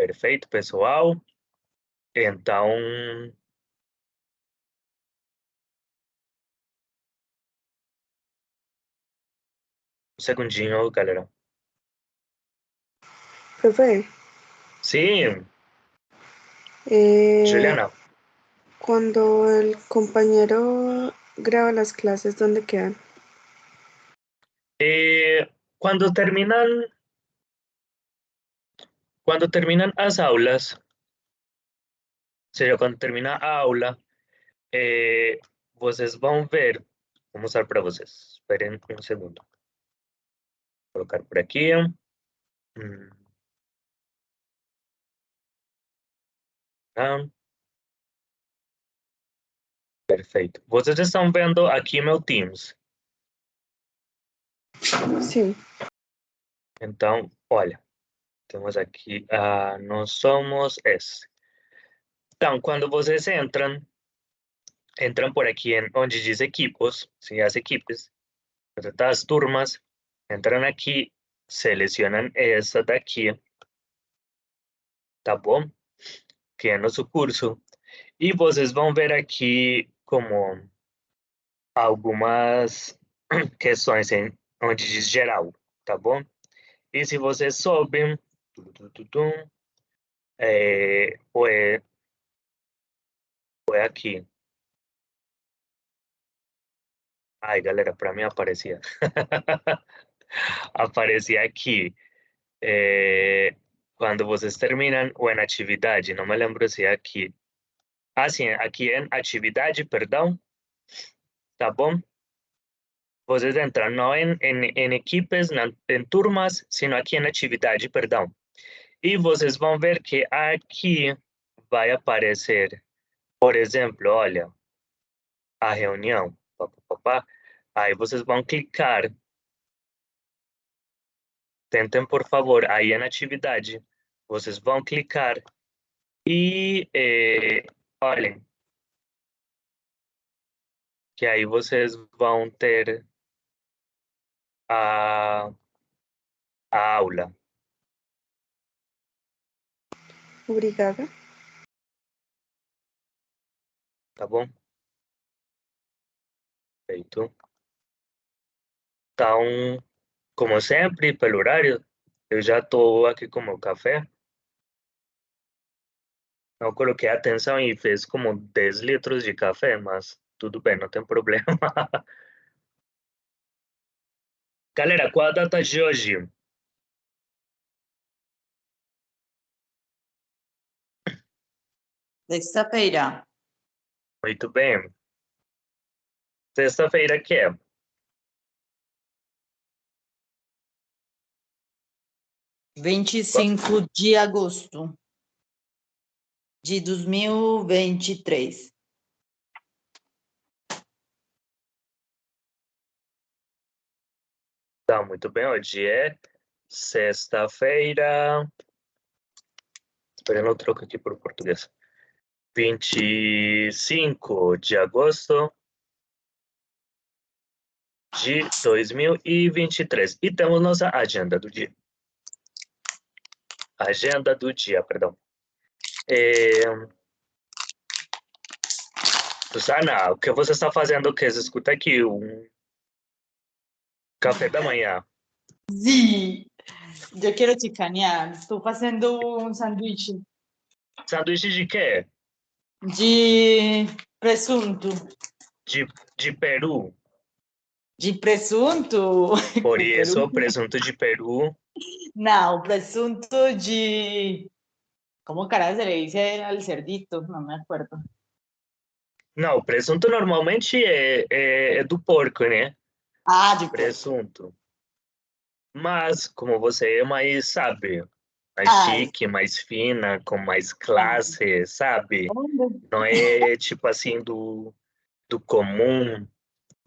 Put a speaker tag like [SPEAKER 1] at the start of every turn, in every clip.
[SPEAKER 1] Perfeito, pessoal. Então, um segundinho, galera.
[SPEAKER 2] Profe,
[SPEAKER 1] Sim,
[SPEAKER 2] eh,
[SPEAKER 1] Juliana.
[SPEAKER 2] cuando el compañero graba las clases, ¿dónde quedan?
[SPEAKER 1] Cuando terminan as aulas, ou seja, quando termina a aula, vocês vão ver, vou mostrar para vocês. Esperem um segundo. Vou colocar por aqui. Ah, perfeito. Vocês estão vendo aqui meu Teams.
[SPEAKER 2] Sim.
[SPEAKER 1] Então, olha, temos aqui, nós somos esse. Então, quando vocês entram por aqui onde diz equipos, sim, as equipes, as turmas, entram aqui, selecionam essa daqui, tá bom? Que é nosso curso. E vocês vão ver aqui como algumas questões onde diz geral, tá bom? E se vocês sobem, ou é aqui. Ai, galera, para mim aparecia. Aparecia aqui. Quando vocês terminam ou em atividade, não me lembro se é aqui. Sim, aqui em atividade, perdão, tá bom? Vocês entram não em equipes, não em turmas, sino aqui em atividade, perdão. E vocês vão ver que aqui vai aparecer, por exemplo, olha, a reunião, aí vocês vão clicar. Tentem, por favor, aí na atividade, vocês vão clicar e olhem, que aí vocês vão ter a aula.
[SPEAKER 2] Obrigada.
[SPEAKER 1] Tá bom? Feito. Então, como sempre, pelo horário, eu já estou aqui com o meu café. Não coloquei atenção e fez como 10 litros de café, mas tudo bem, não tem problema. Galera, qual a data de hoje?
[SPEAKER 3] Sexta-feira.
[SPEAKER 1] Muito bem. Sexta-feira que é?
[SPEAKER 3] 25 de agosto de 2023.
[SPEAKER 1] Tá, muito bem. Hoje é sexta-feira. Esperando eu troco aqui para o português. 25 de agosto de 2023. E temos nossa agenda do dia. Agenda do dia, perdão. Susana, o que você está fazendo? Que escuta aqui um café da manhã.
[SPEAKER 3] Sí, yo quiero chicanear. Estou fazendo um sanduíche
[SPEAKER 1] Sanduíche de quê?
[SPEAKER 3] de presunto.
[SPEAKER 1] De peru.
[SPEAKER 3] De presunto?
[SPEAKER 1] Por
[SPEAKER 3] Com
[SPEAKER 1] isso,
[SPEAKER 3] peru?
[SPEAKER 1] presunto de peru.
[SPEAKER 3] Não, presunto de... ¿Cómo caray se le dice al cerdito? No me acuerdo.
[SPEAKER 1] Não, presunto normalmente é do porco, né?
[SPEAKER 3] Ah, de
[SPEAKER 1] Presunto. Mas, como você é mais, sabe, mais chique, mais fina, com mais classe, sabe? Não é tipo assim do comum,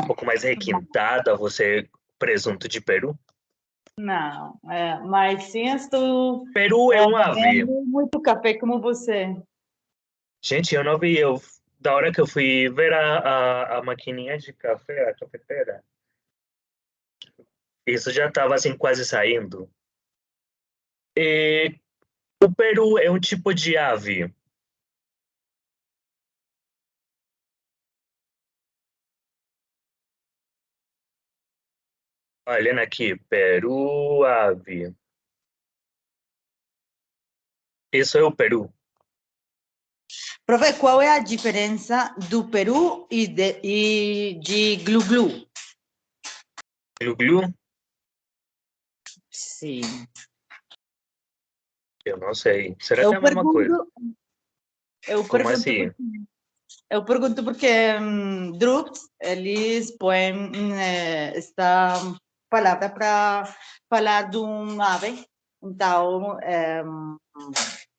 [SPEAKER 1] um pouco mais requintada, você presunto de peru.
[SPEAKER 3] Não, mas sim estou
[SPEAKER 1] Peru é um ave.
[SPEAKER 3] bebendo muito café como você.
[SPEAKER 1] Gente, eu não vi, da hora que eu fui ver a maquininha de café, a cafeteira, isso já estava assim quase saindo. E O peru é um tipo de ave. Olhem aqui, peru, ave. Isso é o peru.
[SPEAKER 3] Profe, qual é a diferença do peru e de glu-glu?
[SPEAKER 1] Glu-glu?
[SPEAKER 3] Sim.
[SPEAKER 1] Eu não sei. Será que é
[SPEAKER 3] Eu
[SPEAKER 1] a mesma coisa?
[SPEAKER 3] pergunto, eu
[SPEAKER 1] Como
[SPEAKER 3] pergunto
[SPEAKER 1] assim?
[SPEAKER 3] porque, eu pergunto porque Drups, eles põem esta palavra para falar de um ave. Então,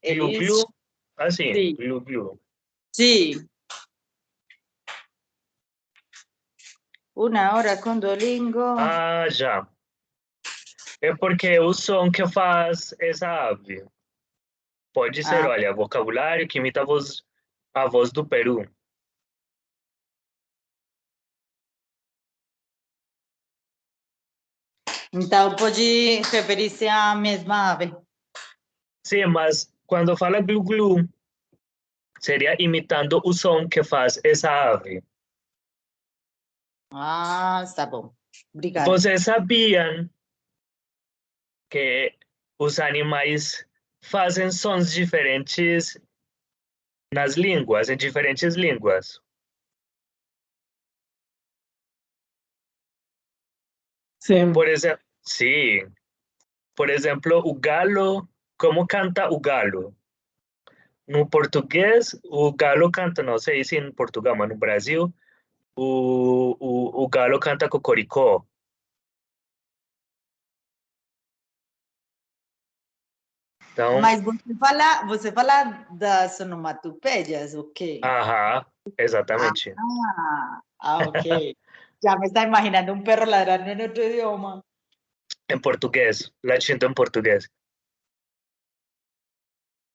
[SPEAKER 3] eles...
[SPEAKER 1] Glu-glu? Assim,
[SPEAKER 3] Sim,
[SPEAKER 1] glu-glu.
[SPEAKER 3] sim. Una hora com Duolingo.
[SPEAKER 1] Ah, já. É porque o som que faz essa ave. Pode ser,
[SPEAKER 3] Ah,
[SPEAKER 1] olha, vocabulário que imita a voz do Peru.
[SPEAKER 3] então pode referir-se à mesma ave.
[SPEAKER 1] Sim, mas quando fala glu-glu, seria imitando o som que faz essa ave.
[SPEAKER 3] Ah, tá bom. Obrigada.
[SPEAKER 1] Vocês sabiam que os animais fazem sons diferentes nas línguas, em diferentes línguas?
[SPEAKER 3] Sim.
[SPEAKER 1] Por exemplo, sim. Por exemplo, o galo, como canta o galo? No português, o galo canta, não sei se em Portugal, mas no Brasil, o galo canta cocoricó. Então,
[SPEAKER 3] Mas você fala das onomatopeias, o quê?
[SPEAKER 1] aham,
[SPEAKER 3] Ah,
[SPEAKER 1] exatamente.
[SPEAKER 3] ok. Já me está imaginando um perro ladrando em outro idioma.
[SPEAKER 1] Em português, latindo em português.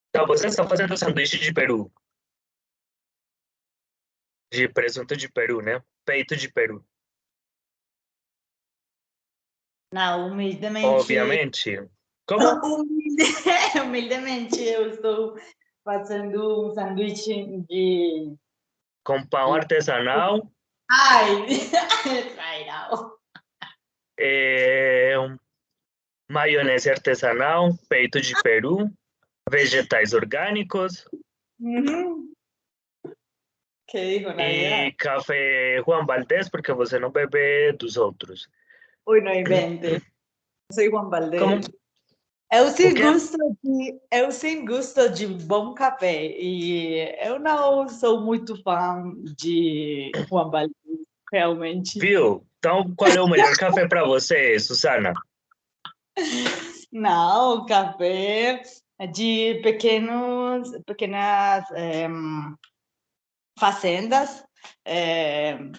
[SPEAKER 1] Então, você está fazendo sanduíche de peru, de presunto de peru, né? Peito de peru.
[SPEAKER 3] Não, humildemente,
[SPEAKER 1] Obviamente. Como?
[SPEAKER 3] humildemente eu estou fazendo um sanduíche de...
[SPEAKER 1] Com pão artesanal,
[SPEAKER 3] Ai, trairão.
[SPEAKER 1] é, maionese artesanal, peito de peru, vegetais orgânicos
[SPEAKER 3] Uhum. Que dijo Navidad?
[SPEAKER 1] e café Juan Valdez, porque você não bebe dos outros.
[SPEAKER 3] Ui, não invente. Soy Juan
[SPEAKER 1] Como?
[SPEAKER 3] Valdez.
[SPEAKER 1] O quê?
[SPEAKER 3] Eu sim gosto de bom café e eu não sou muito fã de Juan Valdez, realmente.
[SPEAKER 1] Viu? Então, qual é o melhor café para você, Susana?
[SPEAKER 3] Não, café de pequenas fazendas. Eu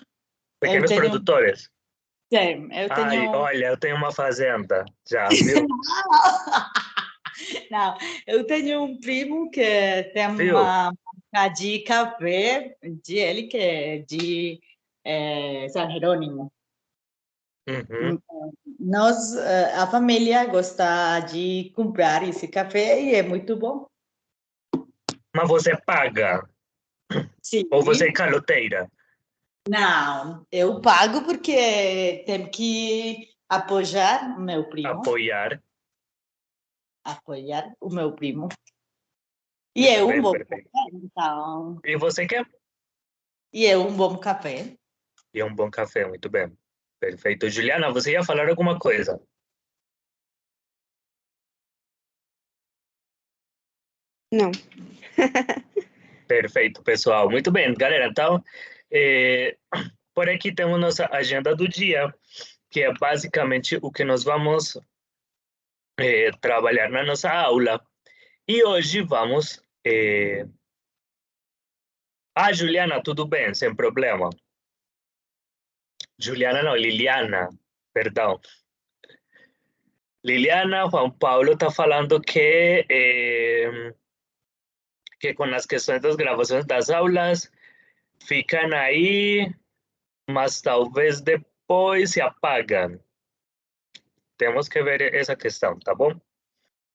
[SPEAKER 1] Pequenos
[SPEAKER 3] tenho,
[SPEAKER 1] produtores?
[SPEAKER 3] sim, eu
[SPEAKER 1] Ai,
[SPEAKER 3] tenho,
[SPEAKER 1] olha, eu tenho uma fazenda, já, viu?
[SPEAKER 3] não, eu tenho um primo que tem
[SPEAKER 1] Viu?
[SPEAKER 3] uma marca de café de ele que é de San Jerônimo.
[SPEAKER 1] Uhum.
[SPEAKER 3] Então, nós, a família gosta de comprar esse café e é muito bom.
[SPEAKER 1] Mas você paga? Ou você é
[SPEAKER 3] Sim.
[SPEAKER 1] caloteira?
[SPEAKER 3] Não, eu pago porque tenho que apoiar meu primo,
[SPEAKER 1] Apoiar?
[SPEAKER 3] apoiar o meu primo. E é
[SPEAKER 1] Muito
[SPEAKER 3] um
[SPEAKER 1] bem,
[SPEAKER 3] bom
[SPEAKER 1] perfeito.
[SPEAKER 3] café, então.
[SPEAKER 1] E você quer?
[SPEAKER 3] E é um bom café.
[SPEAKER 1] E é um bom café, muito bem. Perfeito. Juliana, você ia falar alguma coisa?
[SPEAKER 2] Não.
[SPEAKER 1] Perfeito, pessoal. Muito bem, galera. Então, eh, por aqui temos nossa agenda do dia, que é basicamente o que nós vamos trabalhar na nossa aula. E hoje vamos. Ah, Juliana, tudo bem, sem problema. Juliana, não, Liliana, perdão. Liliana, Juan Pablo está falando que com as questões das gravações das aulas ficam aí, mas talvez depois se apagam. Temos que ver essa questão, tá bom?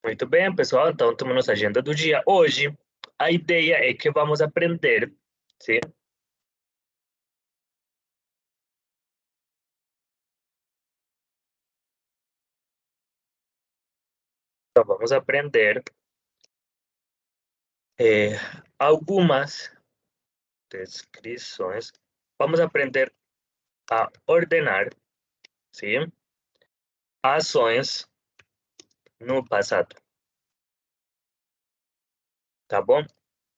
[SPEAKER 1] Muito bem, pessoal. Então, temos nossa agenda do dia. Hoje, a ideia é que vamos aprender, sim? Então, vamos aprender algumas descrições. Vamos aprender a ordenar, sim? Ações no passado, tá bom?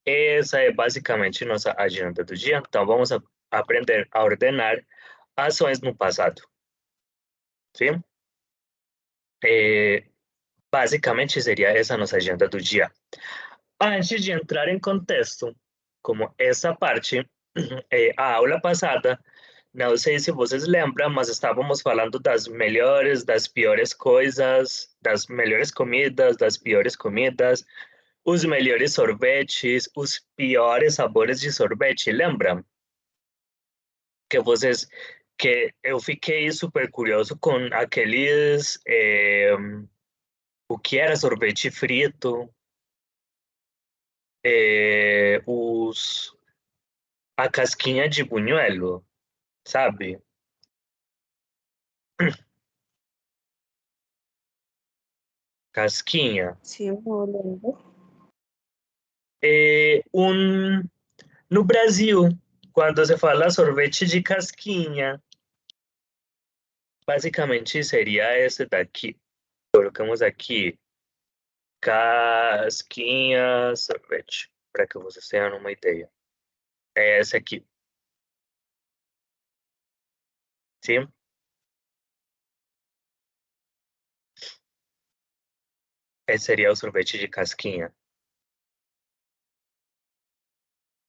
[SPEAKER 1] Essa é basicamente nossa agenda do dia. Então, vamos aprender a ordenar ações no passado, sim? É, basicamente seria essa nossa agenda do dia. Antes de entrar em contexto, como essa parte, a aula passada, não sei se vocês lembram, mas estávamos falando das melhores, das piores coisas, das melhores comidas, das piores comidas, os melhores sorvetes, os piores sabores de sorvete, lembram? Que vocês, que eu fiquei super curioso com aqueles, o que era sorvete frito, a casquinha de buñuelo, sabe? Casquinha.
[SPEAKER 2] Sí, no, lembro.
[SPEAKER 1] No Brasil, quando se fala sorvete de casquinha, basicamente seria esse daqui. Colocamos aqui casquinha sorvete, para que vocês tenham uma ideia. É esse aqui, sim? Esse seria o sorvete de casquinha,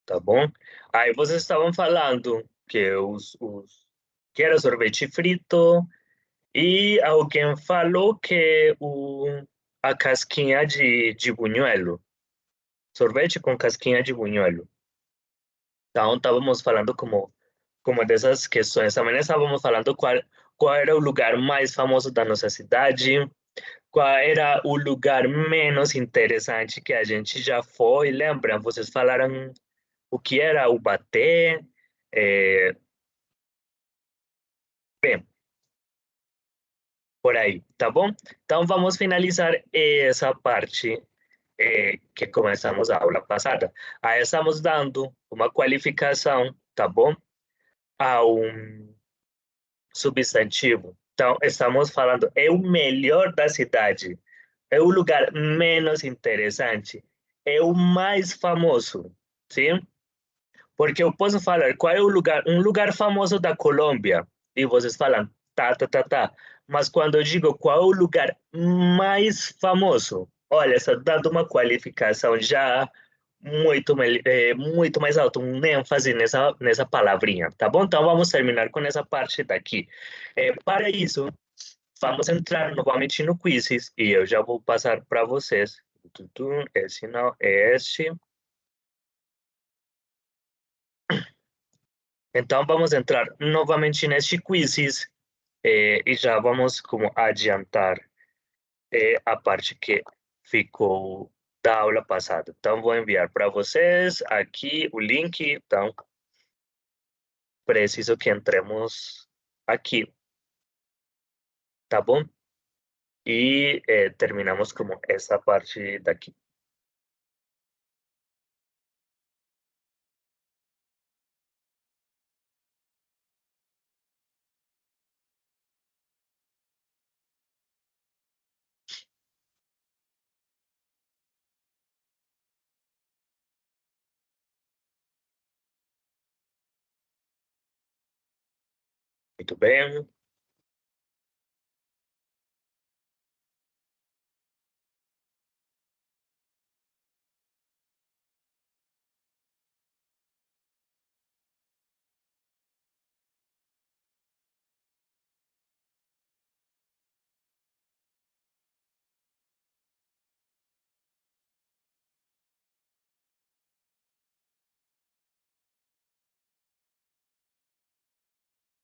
[SPEAKER 1] tá bom? Aí vocês estavam falando que que era sorvete frito, e alguém falou que a casquinha de buñuelo, sorvete com casquinha de buñuelo. Então, estávamos falando como dessas questões. Também estávamos falando qual era o lugar mais famoso da nossa cidade, qual era o lugar menos interessante que a gente já foi. Lembram? Vocês falaram o que era o Baté. É, bem, por aí, tá bom? Então, vamos finalizar essa parte que começamos a aula passada. Aí estamos dando uma qualificação, tá bom? A um substantivo. Então, estamos falando, é o melhor da cidade, é o lugar menos interessante, é o mais famoso, sim? Porque eu posso falar qual é o lugar, um lugar famoso da Colômbia, e vocês falam, tá, tá, tá, tá. Mas quando eu digo qual é o lugar mais famoso, olha, está dando uma qualificação já muito mais alto, um ênfase nessa palavrinha, tá bom? Então vamos terminar com essa parte daqui. Para isso, vamos entrar novamente no quizzes e eu já vou passar para vocês. Esse não é este. Então vamos entrar novamente neste quizzes e já vamos como adiantar a parte que ficou da aula passada. Então vou enviar para vocês aqui o link. Então preciso que entremos aqui, tá bom? E terminamos como essa parte daqui. Muito bem.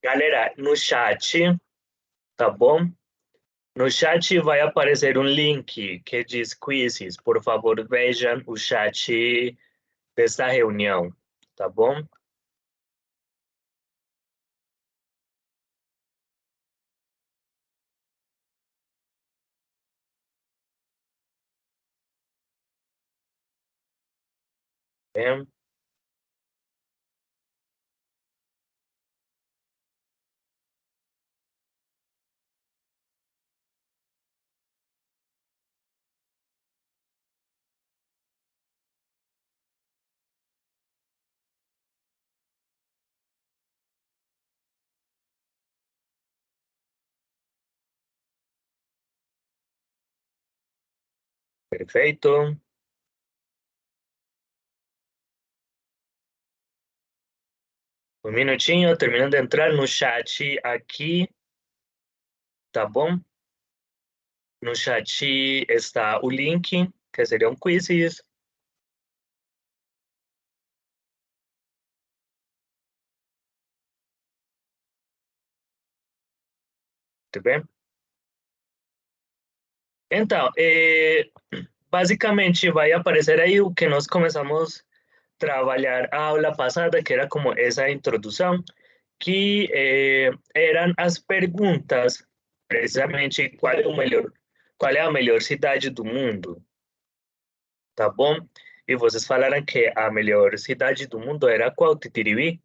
[SPEAKER 1] Galera, no chat, tá bom? No chat vai aparecer um link que diz quizzes. Por favor, vejam o chat desta reunião, tá bom? Bem, perfeito. Um minutinho, terminando de entrar no chat aqui, tá bom? No chat está o link, que seria um quizzes. Muito bem? Então, basicamente vai aparecer aí o que nós começamos a trabalhar a aula passada, que era como essa introdução, que eram as perguntas, precisamente qual é a melhor cidade do mundo, tá bom? E vocês falaram que a melhor cidade do mundo era qual? Titiribí?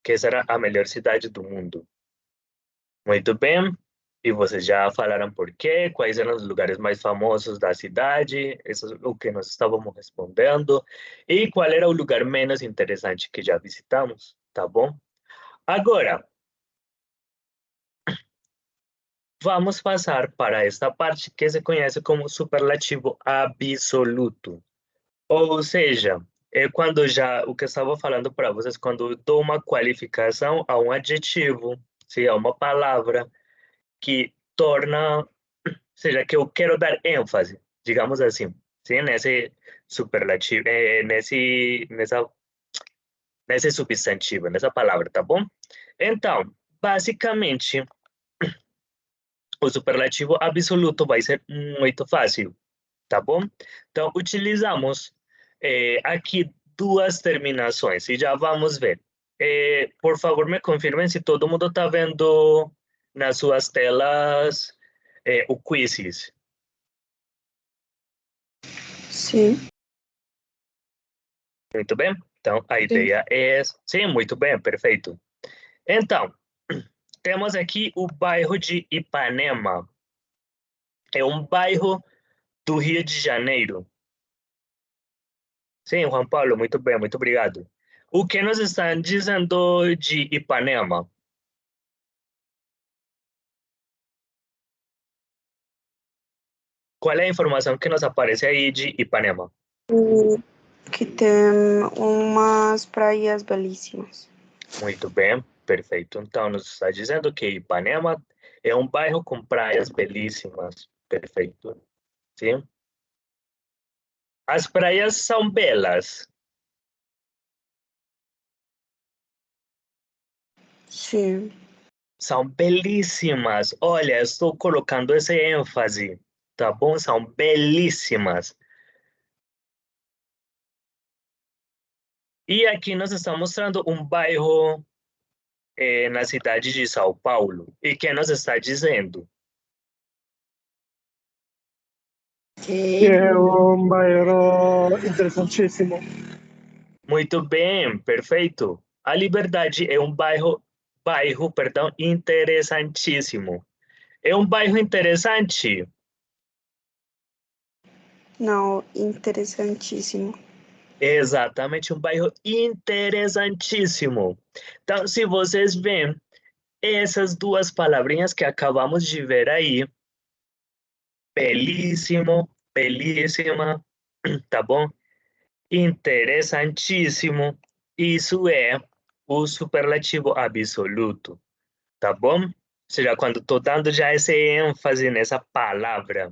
[SPEAKER 1] Que essa era a melhor cidade do mundo. Muito bem. E vocês já falaram por quê, quais eram os lugares mais famosos da cidade, isso é o que nós estávamos respondendo, e qual era o lugar menos interessante que já visitamos, tá bom? Agora, vamos passar para esta parte que se conhece como superlativo absoluto. Ou seja, é quando já, o que eu estava falando para vocês, quando eu dou uma qualificação a um adjetivo, se a uma palavra, que torna, seja, que eu quero dar ênfase, digamos assim, sim, nesse superlativo, nesse substantivo, nessa palavra, tá bom? Então, basicamente, o superlativo absoluto vai ser muito fácil, tá bom? Então, utilizamos aqui duas terminações e já vamos ver. Por favor, me confirmem se todo mundo está vendo nas suas telas o quizzes.
[SPEAKER 2] Sim,
[SPEAKER 1] Muito bem? Então, a
[SPEAKER 2] sim.
[SPEAKER 1] ideia é... Sim, muito bem, perfeito. Então, temos aqui o bairro de Ipanema. É um bairro do Rio de Janeiro. Sim, Juan Paulo, muito bem, muito obrigado. O que nos estão dizendo de Ipanema? Qual é a informação que nos aparece aí de Ipanema?
[SPEAKER 2] Que tem umas praias belíssimas.
[SPEAKER 1] Muito bem, perfeito. Então, nos está dizendo que Ipanema é um bairro com praias belíssimas. Perfeito. Sim. As praias são belas.
[SPEAKER 2] Sim,
[SPEAKER 1] São belíssimas. Olha, estou colocando esse ênfase, tá bom? São belíssimas. E aqui nós estamos mostrando um bairro na cidade de São Paulo. E que nos está dizendo?
[SPEAKER 4] Che è un bairro interessantissimo.
[SPEAKER 1] Muito bem, perfeito. A Liberdade é um bairro, interessantíssimo. É um bairro interessante.
[SPEAKER 2] não, interessantíssimo.
[SPEAKER 1] É exatamente um bairro interessantíssimo. Então, se vocês veem essas duas palavrinhas que acabamos de ver aí, belíssimo, belíssima, tá bom? Interessantíssimo. Isso é o superlativo absoluto, tá bom? Ou seja, quando estou dando já esse ênfase nessa palavra,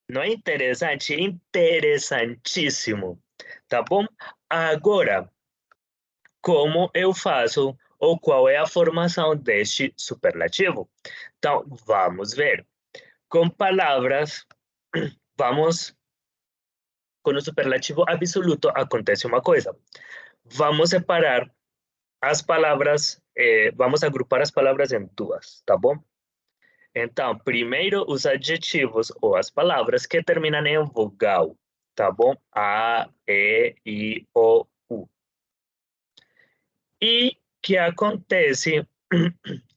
[SPEAKER 1] não é interessante, é interessantíssimo, tá bom? Agora, como eu faço ou qual é a formação deste superlativo? Então, vamos ver. Com palavras, vamos... Com o superlativo absoluto acontece uma coisa. Vamos separar as palavras, vamos agrupar as palavras em duas, tá bom? Então, primeiro os adjetivos ou as palavras que terminam em vogal, tá bom? A, E, I, O, U. E que acontece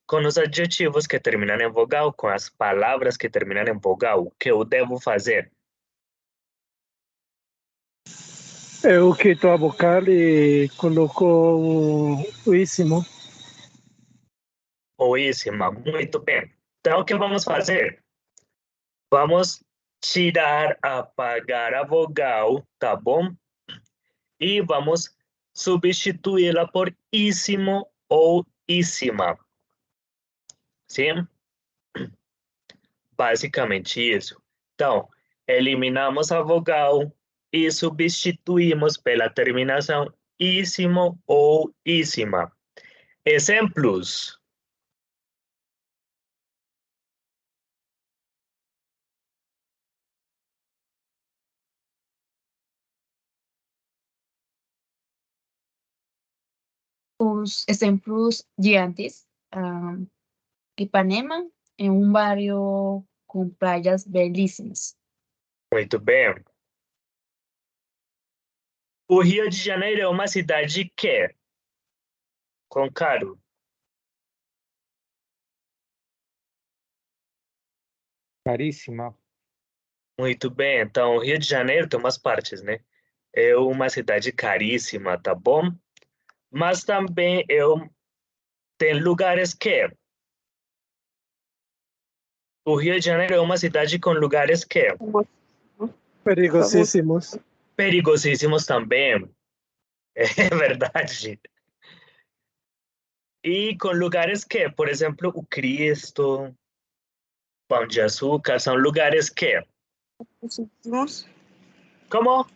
[SPEAKER 1] com os adjetivos que terminam em vogal, com as palavras que terminam em vogal, o que eu devo fazer?
[SPEAKER 4] Eu quito a vocal e coloco o ísimo.
[SPEAKER 1] Oíssima, muito bem. Então, o que vamos fazer? Vamos tirar, apagar a vogal, tá bom? E vamos substituí-la por ísimo ou íssima. Sim? Basicamente isso. Então, eliminamos a vogal e substituímos pela terminação ísimo ou íssima. Exemplos.
[SPEAKER 5] Os exemplos de antes. Ipanema é um bairro com praias belíssimas.
[SPEAKER 1] Muito bem. O Rio de Janeiro é uma cidade que, com caro,
[SPEAKER 6] Caríssima.
[SPEAKER 1] muito bem. Então, o Rio de Janeiro tem umas partes, né? É uma cidade caríssima, tá bom? Mas também tem lugares que... O Rio de Janeiro é uma cidade com lugares que...
[SPEAKER 4] Perigosísimos.
[SPEAKER 1] Perigosíssimos também. É verdade. E com lugares que, por exemplo, o Cristo, Pão de Açúcar, são lugares que...
[SPEAKER 2] Famosísimos.
[SPEAKER 1] Como?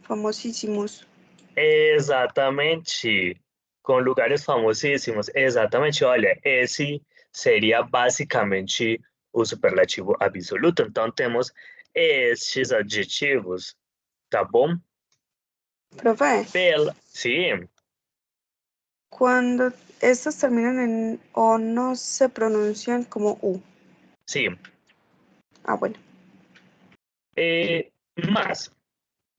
[SPEAKER 2] Famosísimos.
[SPEAKER 1] Exatamente. Com lugares famosíssimos. Exatamente. Olha, esse seria basicamente o superlativo absoluto. Então, temos estes adjetivos, tá bom?
[SPEAKER 2] Profe,
[SPEAKER 1] Sim,
[SPEAKER 2] cuando estas terminan en O no se pronuncian como U.
[SPEAKER 1] sim.
[SPEAKER 2] Ah, bueno.
[SPEAKER 1] Mas,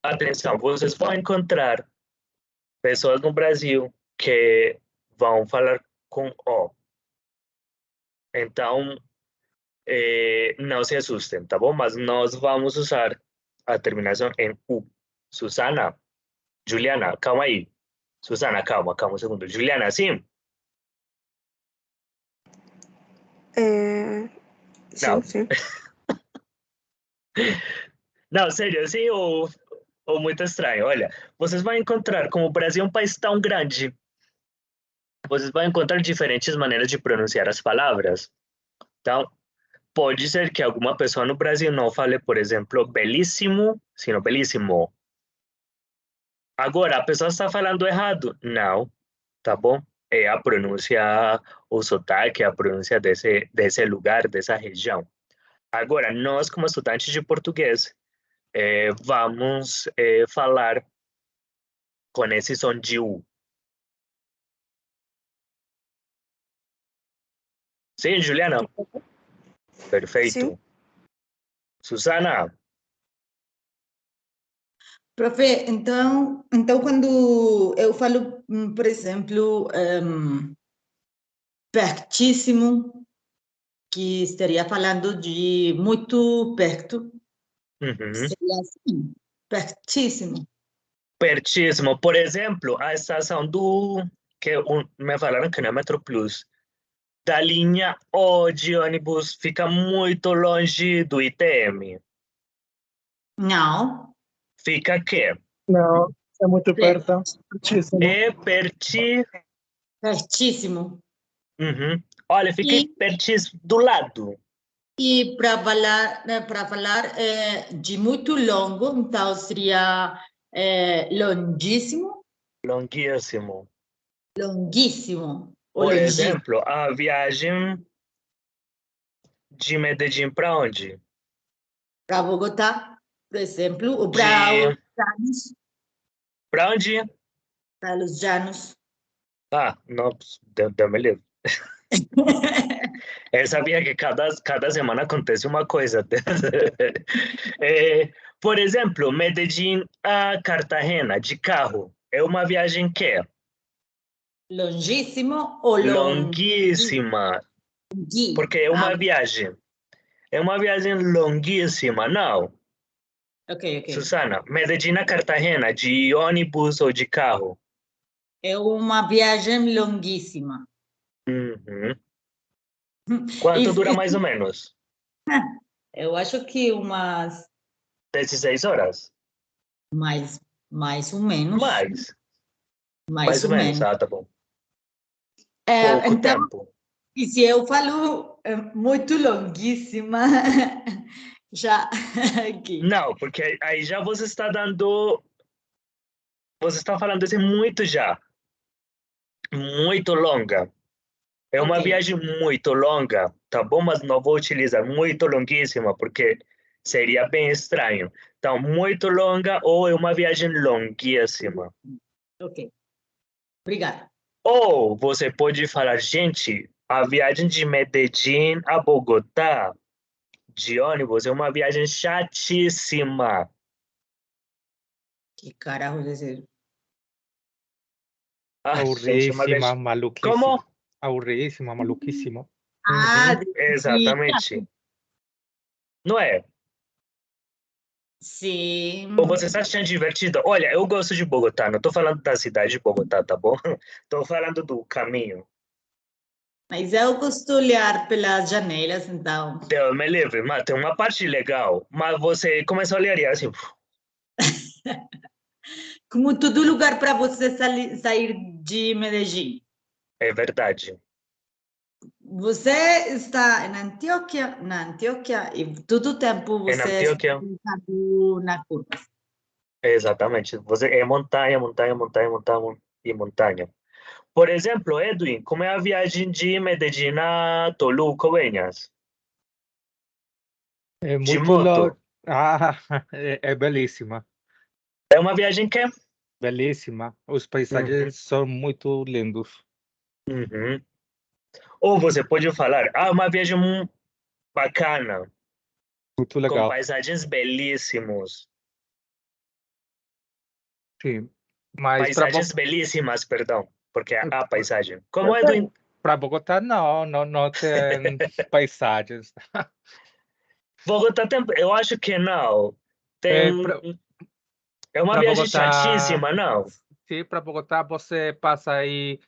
[SPEAKER 1] atenção, vocês vão encontrar pessoas no Brasil que vão falar com O. Então, não se assustem, tá bom? Mas nós vamos usar a terminação em U. Susana, Juliana, calma aí. Susana, calma um segundo. Juliana, sim?
[SPEAKER 2] Sim,
[SPEAKER 1] Não.
[SPEAKER 2] sim.
[SPEAKER 1] Não, sério, sim ou muito estranho? Olha, vocês vão encontrar, como o Brasil é um país tão grande, vocês vão encontrar diferentes maneiras de pronunciar as palavras. Então, pode ser que alguma pessoa no Brasil não fale, por exemplo, belíssimo, sino belíssimo. Agora, a pessoa está falando errado? Não, tá bom? É a pronúncia, o sotaque, a pronúncia desse lugar, dessa região. Agora, nós, como estudantes de português, vamos falar com esse som de U. Sim, Juliana? Perfeito.
[SPEAKER 2] Sim.
[SPEAKER 1] Susana?
[SPEAKER 3] Profe, então quando eu falo, por exemplo, pertíssimo, que estaria falando de muito perto,
[SPEAKER 1] Uhum.
[SPEAKER 3] seria assim, pertíssimo.
[SPEAKER 1] Pertíssimo. Por exemplo, a estação me falaram que não é Metroplus, da linha O de ônibus fica muito longe do ITM.
[SPEAKER 3] Não.
[SPEAKER 1] Fica que?
[SPEAKER 4] Não, é muito perto. Pertíssimo.
[SPEAKER 1] É
[SPEAKER 3] Pertíssimo.
[SPEAKER 1] Uhum. Olha, fica pertíssimo do lado.
[SPEAKER 3] E para falar de muito longo, então seria longíssimo.
[SPEAKER 1] Longuíssimo.
[SPEAKER 3] Longuíssimo. Ou
[SPEAKER 1] Por
[SPEAKER 3] longíssimo.
[SPEAKER 1] exemplo, a viagem de Medellín para onde?
[SPEAKER 3] Para Bogotá, por exemplo, ou
[SPEAKER 1] De...
[SPEAKER 3] para os Llanos.
[SPEAKER 1] Para onde?
[SPEAKER 3] Para os Llanos.
[SPEAKER 1] Ah, não, Deus me livre. Eu sabia que cada semana acontece uma coisa. Por exemplo, Medellín a Cartagena, de carro, é uma viagem que é
[SPEAKER 3] Longíssimo ou
[SPEAKER 1] longuíssima, porque é uma viagem. É uma viagem longuíssima, não.
[SPEAKER 3] Ok.
[SPEAKER 1] Susana, Medellín a Cartagena, de ônibus ou de carro?
[SPEAKER 3] É uma viagem longuíssima.
[SPEAKER 1] Uhum. Quanto dura mais ou menos?
[SPEAKER 3] Eu acho que umas
[SPEAKER 1] 16 horas?
[SPEAKER 3] mais ou menos.
[SPEAKER 1] Mais ou menos, ah, tá bom. Pouco
[SPEAKER 3] Então,
[SPEAKER 1] tempo.
[SPEAKER 3] e se eu falo muito longuíssima, já aqui.
[SPEAKER 1] Não, porque aí já você está dando... Você está falando assim muito já. Muito longa. É uma
[SPEAKER 3] Ok.
[SPEAKER 1] viagem muito longa, tá bom? Mas não vou utilizar muito longuíssima, porque seria bem estranho. Então, muito longa ou é uma viagem longuíssima.
[SPEAKER 3] Ok. Obrigada.
[SPEAKER 1] Ou você pode falar, gente, a viagem de Medellín a Bogotá de ônibus é uma viagem chatíssima.
[SPEAKER 3] Que carajos é isso?
[SPEAKER 1] Ah, gente, uma
[SPEAKER 6] Aburridíssima,
[SPEAKER 1] viagem...
[SPEAKER 6] maluquíssima.
[SPEAKER 1] Como?
[SPEAKER 6] Aburridíssima, maluquíssimo.
[SPEAKER 3] Ah,
[SPEAKER 1] Exatamente. Não é?
[SPEAKER 3] sim.
[SPEAKER 1] Ou você está achando divertido? Olha, eu gosto de Bogotá, não estou falando da cidade de Bogotá, tá bom? Estou falando do caminho.
[SPEAKER 3] Mas eu gosto de olhar pelas janelas, então.
[SPEAKER 1] Deus me livre, mas tem uma parte legal, mas você começa a olhar e assim,
[SPEAKER 3] Como todo lugar para você sair de Medellín.
[SPEAKER 1] é verdade.
[SPEAKER 3] Você está na Antioquia, e todo o tempo
[SPEAKER 1] É na
[SPEAKER 3] você está
[SPEAKER 1] Antioquia,
[SPEAKER 3] na curva.
[SPEAKER 1] exatamente. Você é montanha, montanha, montanha, montanha e montanha. Por exemplo, Edwin, como é a viagem de Medellín a Toluca, Goiás?
[SPEAKER 6] É
[SPEAKER 1] De
[SPEAKER 6] muito
[SPEAKER 1] moto.
[SPEAKER 6] Ah, é belíssima.
[SPEAKER 1] É uma viagem que é...
[SPEAKER 6] Belíssima. Os
[SPEAKER 1] Uhum,
[SPEAKER 6] paisagens são muito lindos.
[SPEAKER 1] uhum. Ou você pode falar, uma viagem bacana,
[SPEAKER 6] Muito
[SPEAKER 1] com
[SPEAKER 6] legal.
[SPEAKER 1] paisagens belíssimos.
[SPEAKER 6] Sim. Mas
[SPEAKER 1] Paisagens belíssimas, perdão, porque a paisagem. Como é
[SPEAKER 6] para Bogotá, não tem paisagens.
[SPEAKER 1] Bogotá tem, eu acho que não. Tem, é uma
[SPEAKER 6] Para
[SPEAKER 1] viagem
[SPEAKER 6] Bogotá,
[SPEAKER 1] chatíssima, não?
[SPEAKER 6] sim, para Bogotá você passa aí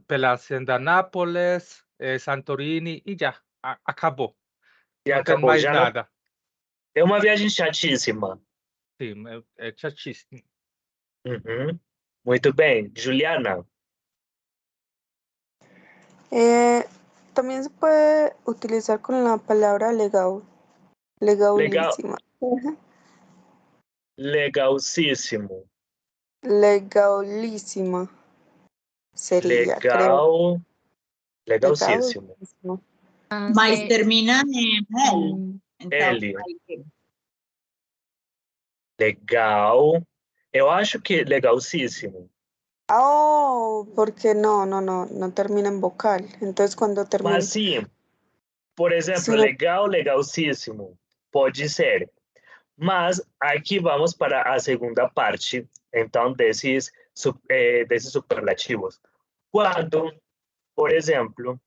[SPEAKER 6] pela Hacienda Nápoles, Santorini e já, acabou.
[SPEAKER 1] E
[SPEAKER 6] Não tem
[SPEAKER 1] acabou,
[SPEAKER 6] mais
[SPEAKER 1] já não.
[SPEAKER 6] nada.
[SPEAKER 1] É uma viagem chatíssima.
[SPEAKER 6] Sim, é chatíssimo.
[SPEAKER 1] Uhum. Muito bem. Juliana,
[SPEAKER 2] También se puede utilizar con la palabra legal,
[SPEAKER 1] legal,
[SPEAKER 2] legalísima. Ujú.
[SPEAKER 1] legalzíssimo.
[SPEAKER 2] Legalísima sería, creo.
[SPEAKER 1] Legalzíssimo.
[SPEAKER 2] Legalísima.
[SPEAKER 3] Mas termina em L.
[SPEAKER 5] Mm,
[SPEAKER 3] Então,
[SPEAKER 1] L,
[SPEAKER 3] aí que-
[SPEAKER 1] legal. Eu acho que legalzíssimo.
[SPEAKER 2] Oh, porque no termina en vocal. Entonces cuando termina,
[SPEAKER 1] Mas sim, por exemplo,
[SPEAKER 2] si no,
[SPEAKER 1] legal, legalzíssimo. Pode ser. Mas aqui vamos para a segunda parte, então, desses superlativos. Quando, por exemplo,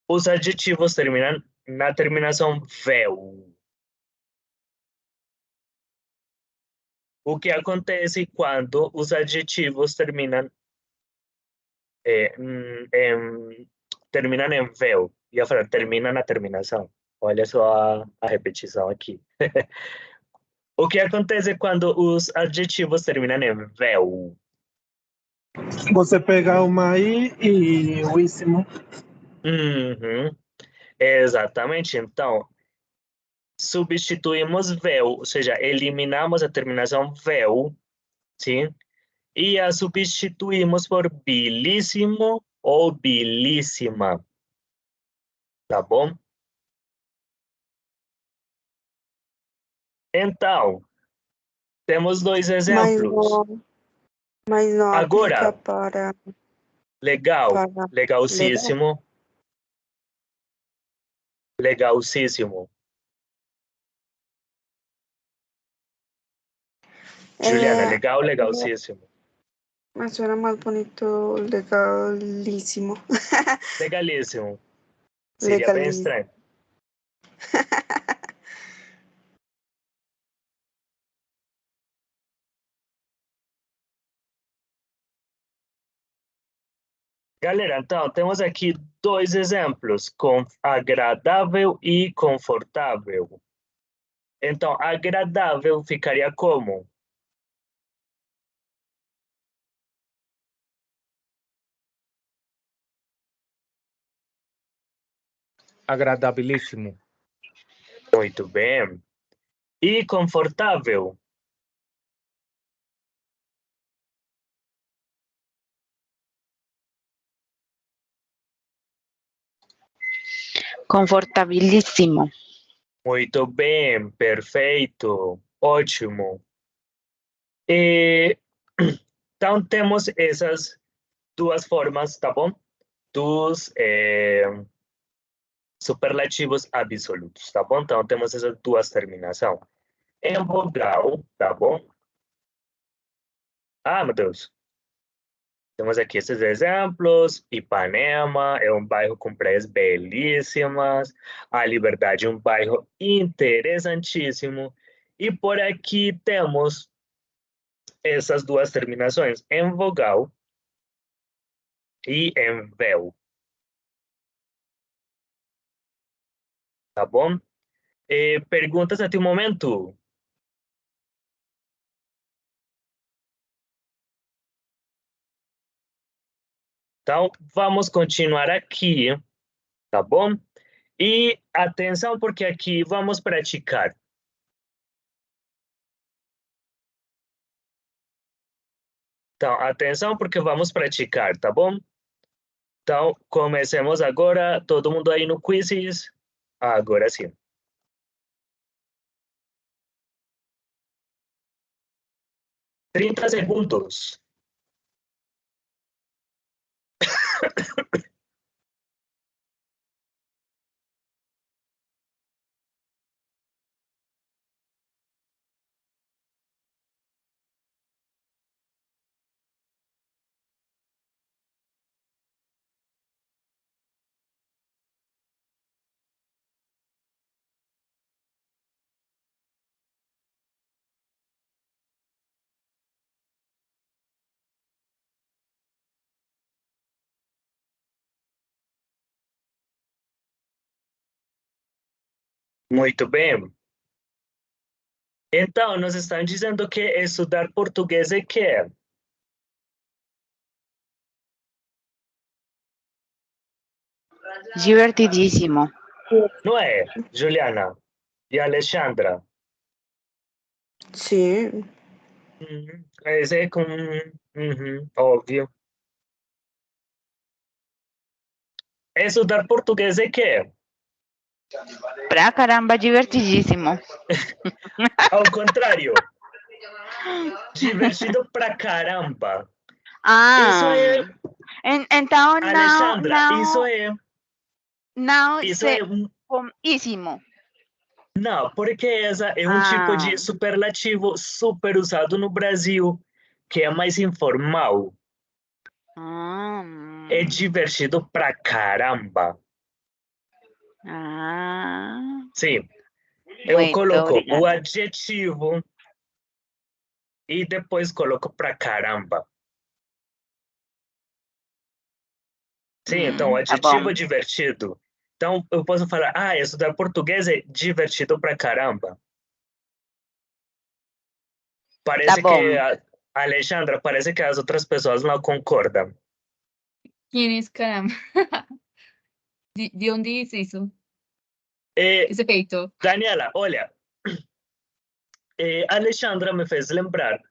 [SPEAKER 1] os adjetivos terminam na terminação vel. O que acontece quando os adjetivos terminam em vel? Ia falar, termina na terminação. Olha só a repetição aqui. O que acontece quando os adjetivos terminam em vel?
[SPEAKER 4] Você pega uma I e o íssimo.
[SPEAKER 1] Uhum, exatamente. Então, substituímos vel, ou seja, eliminamos a terminação vel sim? E a substituímos por belíssimo ou belíssima, tá bom? Então, temos dois
[SPEAKER 2] Mas
[SPEAKER 1] exemplos.
[SPEAKER 2] não
[SPEAKER 1] Agora,
[SPEAKER 2] aplica para
[SPEAKER 1] legal,
[SPEAKER 2] legal.
[SPEAKER 1] legalcíssimo, legalcíssimo. Juliana, legal, legalcíssimo.
[SPEAKER 2] Mas suena más bonito, legalísimo.
[SPEAKER 1] Legalíssimo. Seria bem
[SPEAKER 2] Legalísimo.
[SPEAKER 1] estranho. Galera, então, temos aqui dois exemplos, com agradável e confortável. Então, agradável ficaria como?
[SPEAKER 6] Agradabilíssimo.
[SPEAKER 1] Muito bem. E confortável?
[SPEAKER 5] Confortabilíssimo.
[SPEAKER 1] Muito bem, perfeito, ótimo. E, então, temos essas duas formas, tá bom? Dos superlativos absolutos, tá bom? Então, temos essas duas terminações. Em vogal, tá bom? Ah, meu Deus. Temos aqui esses exemplos. Ipanema é um bairro com praias belíssimas. A Liberdade é um bairro interessantíssimo. E por aqui temos essas duas terminações, em vogal e em véu. Tá bom? Perguntas até o momento? Então, vamos continuar aqui, tá bom? E atenção, porque aqui vamos praticar. Então, atenção, porque vamos praticar, tá bom? Então, comecemos agora. Todo mundo aí no quizzes? Agora sim. $30. Muito bem. Então, nos estão dizendo que estudar português é quê?
[SPEAKER 5] Divertidíssimo.
[SPEAKER 1] Não é, Juliana e Alexandra?
[SPEAKER 2] Sí.
[SPEAKER 1] Esse é com... óbvio. Estudar português é quê?
[SPEAKER 5] Pra caramba, divertidíssimo.
[SPEAKER 1] Ao contrário. Divertido pra caramba. Isso é,
[SPEAKER 5] Então
[SPEAKER 1] Alexandra, isso é
[SPEAKER 5] boníssimo.
[SPEAKER 1] Não, porque essa é um tipo de superlativo super usado no Brasil, que é mais informal. É divertido pra caramba. Sim. Eu
[SPEAKER 5] Muito
[SPEAKER 1] coloco o
[SPEAKER 5] obrigada.
[SPEAKER 1] adjetivo e depois coloco pra caramba. Sim, então o
[SPEAKER 5] Tá
[SPEAKER 1] adjetivo
[SPEAKER 5] bom.
[SPEAKER 1] é divertido. Então eu posso falar, estudar português é divertido pra caramba. Parece
[SPEAKER 5] Tá bom.
[SPEAKER 1] que, Alexandra, parece que as outras pessoas não concordam.
[SPEAKER 5] ¿Quién es caramba? ¿De dónde es eso?
[SPEAKER 1] E,
[SPEAKER 5] Ese efeito.
[SPEAKER 1] Daniela, olha, Alexandra me fez lembrar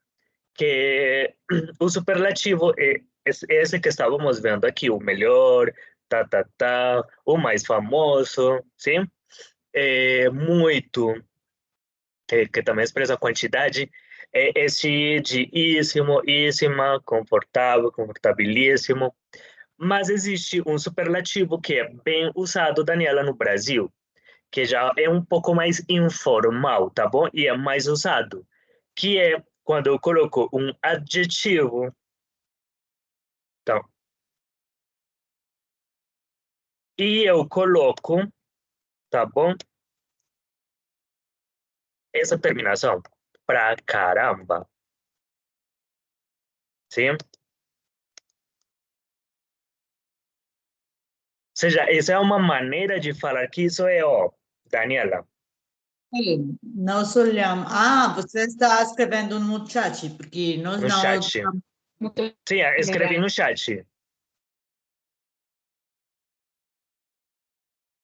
[SPEAKER 1] que o superlativo é esse que estávamos vendo aqui, o melhor, o mais famoso, sim? Muito, que também expressa a quantidade, este de íssimo, íssima, confortável, confortabilíssimo. Mas existe um superlativo que é bem usado, Daniela, no Brasil, que já é um pouco mais informal, tá bom? E é mais usado, que é quando eu coloco um adjetivo. Então, e eu coloco, tá bom? Essa terminação pra caramba. Sim? Ou seja, essa é uma maneira de falar que isso é, ó, Daniela.
[SPEAKER 3] Sim, nós olhamos. Ah, você está escrevendo no chat, porque nós
[SPEAKER 1] No
[SPEAKER 3] não.
[SPEAKER 1] chat.
[SPEAKER 5] Muito
[SPEAKER 1] Sim, escrevi
[SPEAKER 5] legal.
[SPEAKER 1] no chat.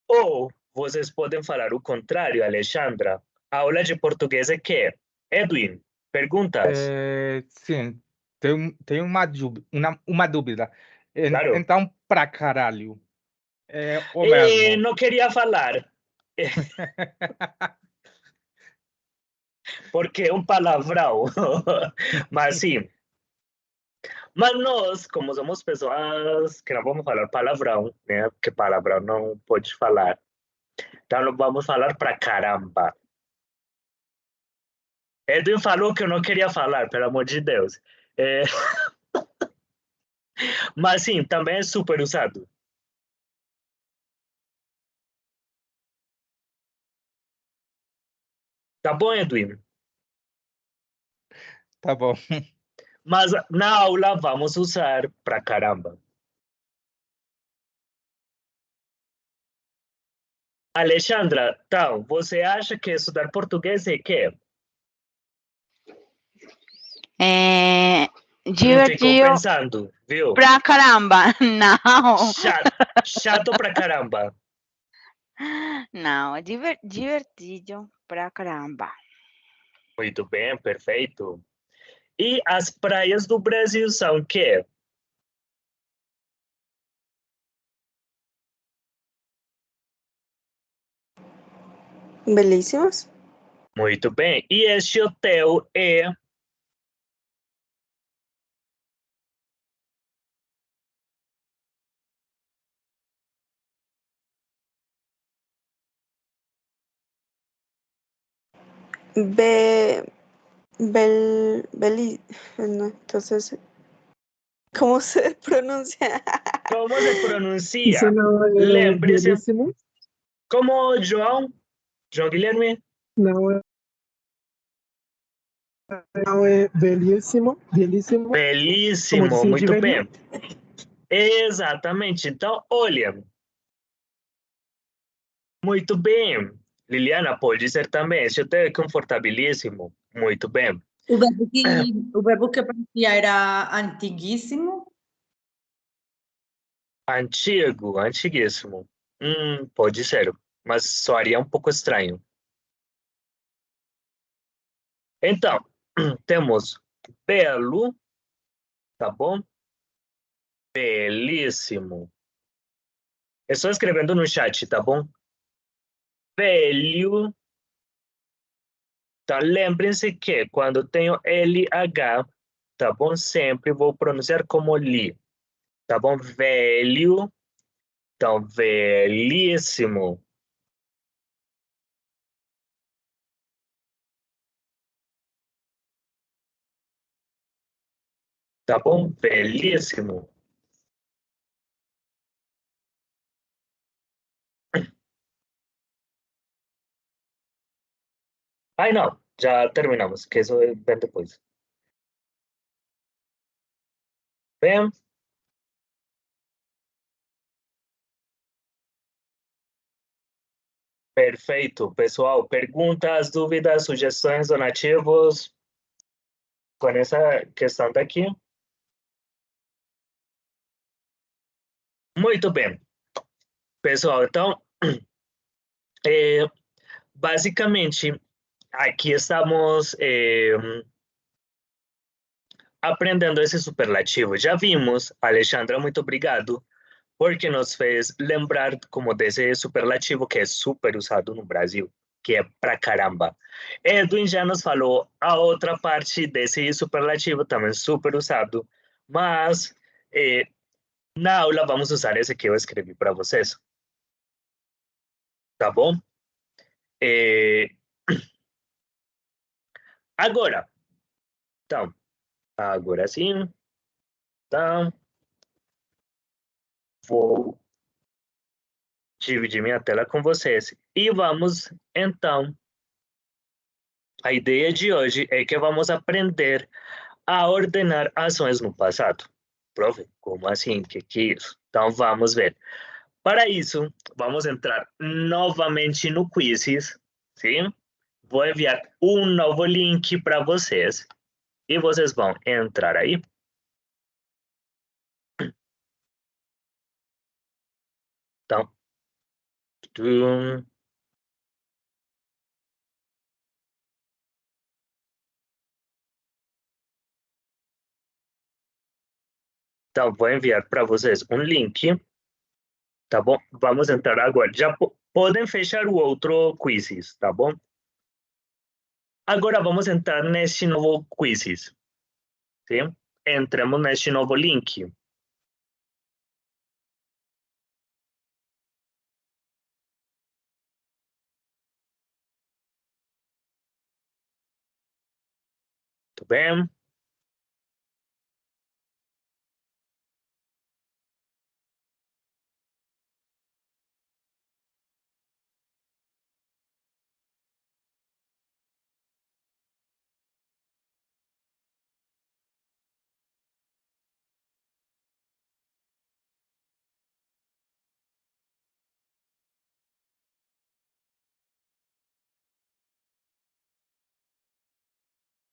[SPEAKER 1] Ou vocês podem falar o contrário, Alexandra. A aula de português é que? Edwin, perguntas?
[SPEAKER 6] Sim, tenho uma dúvida.
[SPEAKER 1] Claro.
[SPEAKER 6] Então, pra caralho, é o mesmo.
[SPEAKER 1] Não queria falar, porque é um palavrão. Mas sim. Mas nós, como somos pessoas que não vamos falar palavrão, né? Porque palavrão não pode falar. Então não vamos falar pra caramba. Edwin falou que eu não queria falar, pelo amor de Deus. É, mas sim, também é super usado. Tá bom, Edwin?
[SPEAKER 6] Tá bom.
[SPEAKER 1] Mas na aula vamos usar pra caramba. Alexandra, então, você acha que estudar português é quê? Ficou
[SPEAKER 7] Divertido
[SPEAKER 1] pensando, viu?
[SPEAKER 7] pra caramba. Não.
[SPEAKER 1] Chato pra caramba.
[SPEAKER 7] Não, é divertido pra caramba.
[SPEAKER 1] Muito bem, perfeito. E as praias do Brasil são quê?
[SPEAKER 2] Belísimas.
[SPEAKER 1] Muito bem. E este hotel é...
[SPEAKER 2] No, entonces, ¿cómo se pronuncia?
[SPEAKER 1] Como se
[SPEAKER 4] Isso
[SPEAKER 1] pronuncia?
[SPEAKER 4] não é
[SPEAKER 1] Lembre-se,
[SPEAKER 4] belíssimo?
[SPEAKER 1] como João Guilherme,
[SPEAKER 4] Não é belíssimo? Belíssimo? Como
[SPEAKER 1] belíssimo,
[SPEAKER 4] disse
[SPEAKER 1] muito
[SPEAKER 4] Giverny?
[SPEAKER 1] bem. Exatamente. Então, olha, muito bem. Liliana pode ser também. Este hotel é confortabilíssimo. Muito bem.
[SPEAKER 3] O verbo que parecia era antiguíssimo.
[SPEAKER 1] Antigo, antiguíssimo. Pode ser, mas soaria um pouco estranho. Então, temos belo, tá bom? Belíssimo. Estou escrevendo no chat, tá bom? Velho. Então, lembrem-se que quando tenho LH, tá bom? Sempre vou pronunciar como li, tá bom? Velho. Então, velhíssimo. Tá bom? Belíssimo. Ai, não. Já terminamos, que isso vem depois. Bem, perfeito, pessoal. Perguntas, dúvidas, sugestões, donativos com essa questão daqui? Muito bem. Pessoal, então, basicamente, aqui estamos aprendendo esse superlativo. Já vimos, Alexandra, muito obrigado, porque nos fez lembrar como desse superlativo que é super usado no Brasil, que é pra caramba. Edwin já nos falou a outra parte desse superlativo, também super usado, mas na aula vamos usar esse que eu escrevi para vocês. Tá bom? Agora, então, agora sim, então, vou dividir minha tela com vocês. E vamos, então, a ideia de hoje é que vamos aprender a ordenar ações no passado. Profe, como assim? Que é isso? Então, vamos ver. Para isso, vamos entrar novamente no Quizzes, sim? Vou enviar um novo link para vocês e vocês vão entrar aí. Então, vou enviar para vocês um link, tá bom? Vamos entrar agora. Já podem fechar o outro Quizzes, tá bom? Agora vamos entrar neste novo Quizzes, sim? Entramos neste novo link. Tudo bem?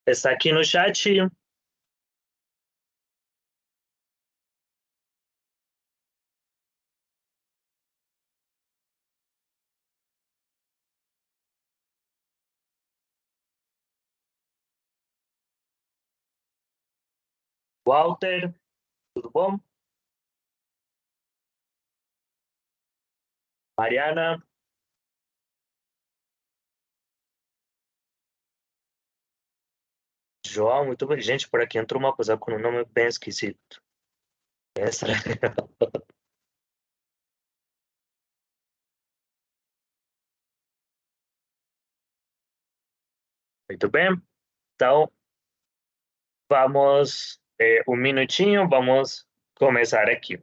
[SPEAKER 1] Está aqui no chat. Walter, tudo bom? Mariana. João, muito bem. Gente, por aqui entrou uma coisa com um nome bem esquisito. Essa. Muito bem. Então, vamos um minutinho, vamos começar aqui.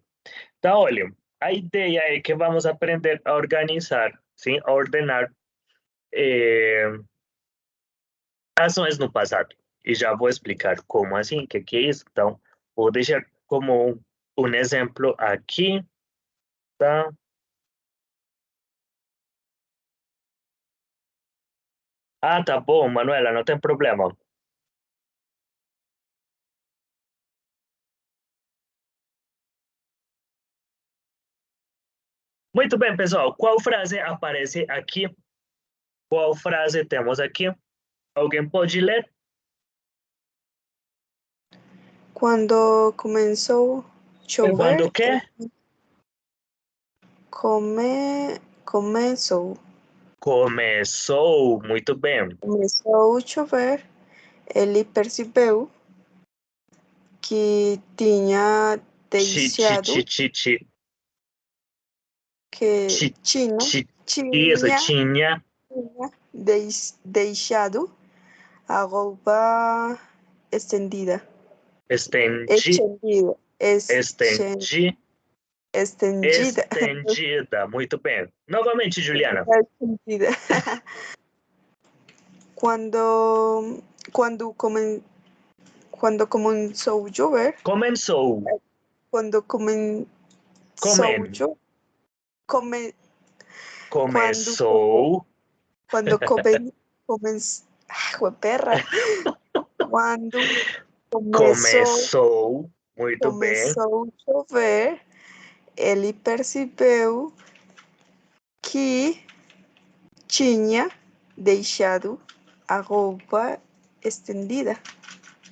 [SPEAKER 1] Então, olha, a ideia é que vamos aprender a organizar, sim, a ordenar ações no passado. E já vou explicar como assim, o que é isso. Então, vou deixar como um exemplo aqui, tá? Ah, tá bom, Manuela, não tem problema. Muito bem, pessoal. Qual frase aparece aqui? Qual frase temos aqui? Alguém pode ler?
[SPEAKER 2] Quando começou a chover,
[SPEAKER 1] Quando o quê?
[SPEAKER 2] começou
[SPEAKER 1] Muito bem.
[SPEAKER 2] a chover, ele percebeu que tinha deixado que
[SPEAKER 1] Isso, tinha
[SPEAKER 2] deixado a roupa estendida.
[SPEAKER 1] Estendida. Muito bem. Novamente, Juliana.
[SPEAKER 2] Estendida. Quando começou a chover.
[SPEAKER 1] Começou.
[SPEAKER 2] Quando começou a chover.
[SPEAKER 1] Começou.
[SPEAKER 2] Quando
[SPEAKER 1] começou. Muito bem.
[SPEAKER 2] Começou a chover, ele percebeu que tinha deixado a roupa estendida.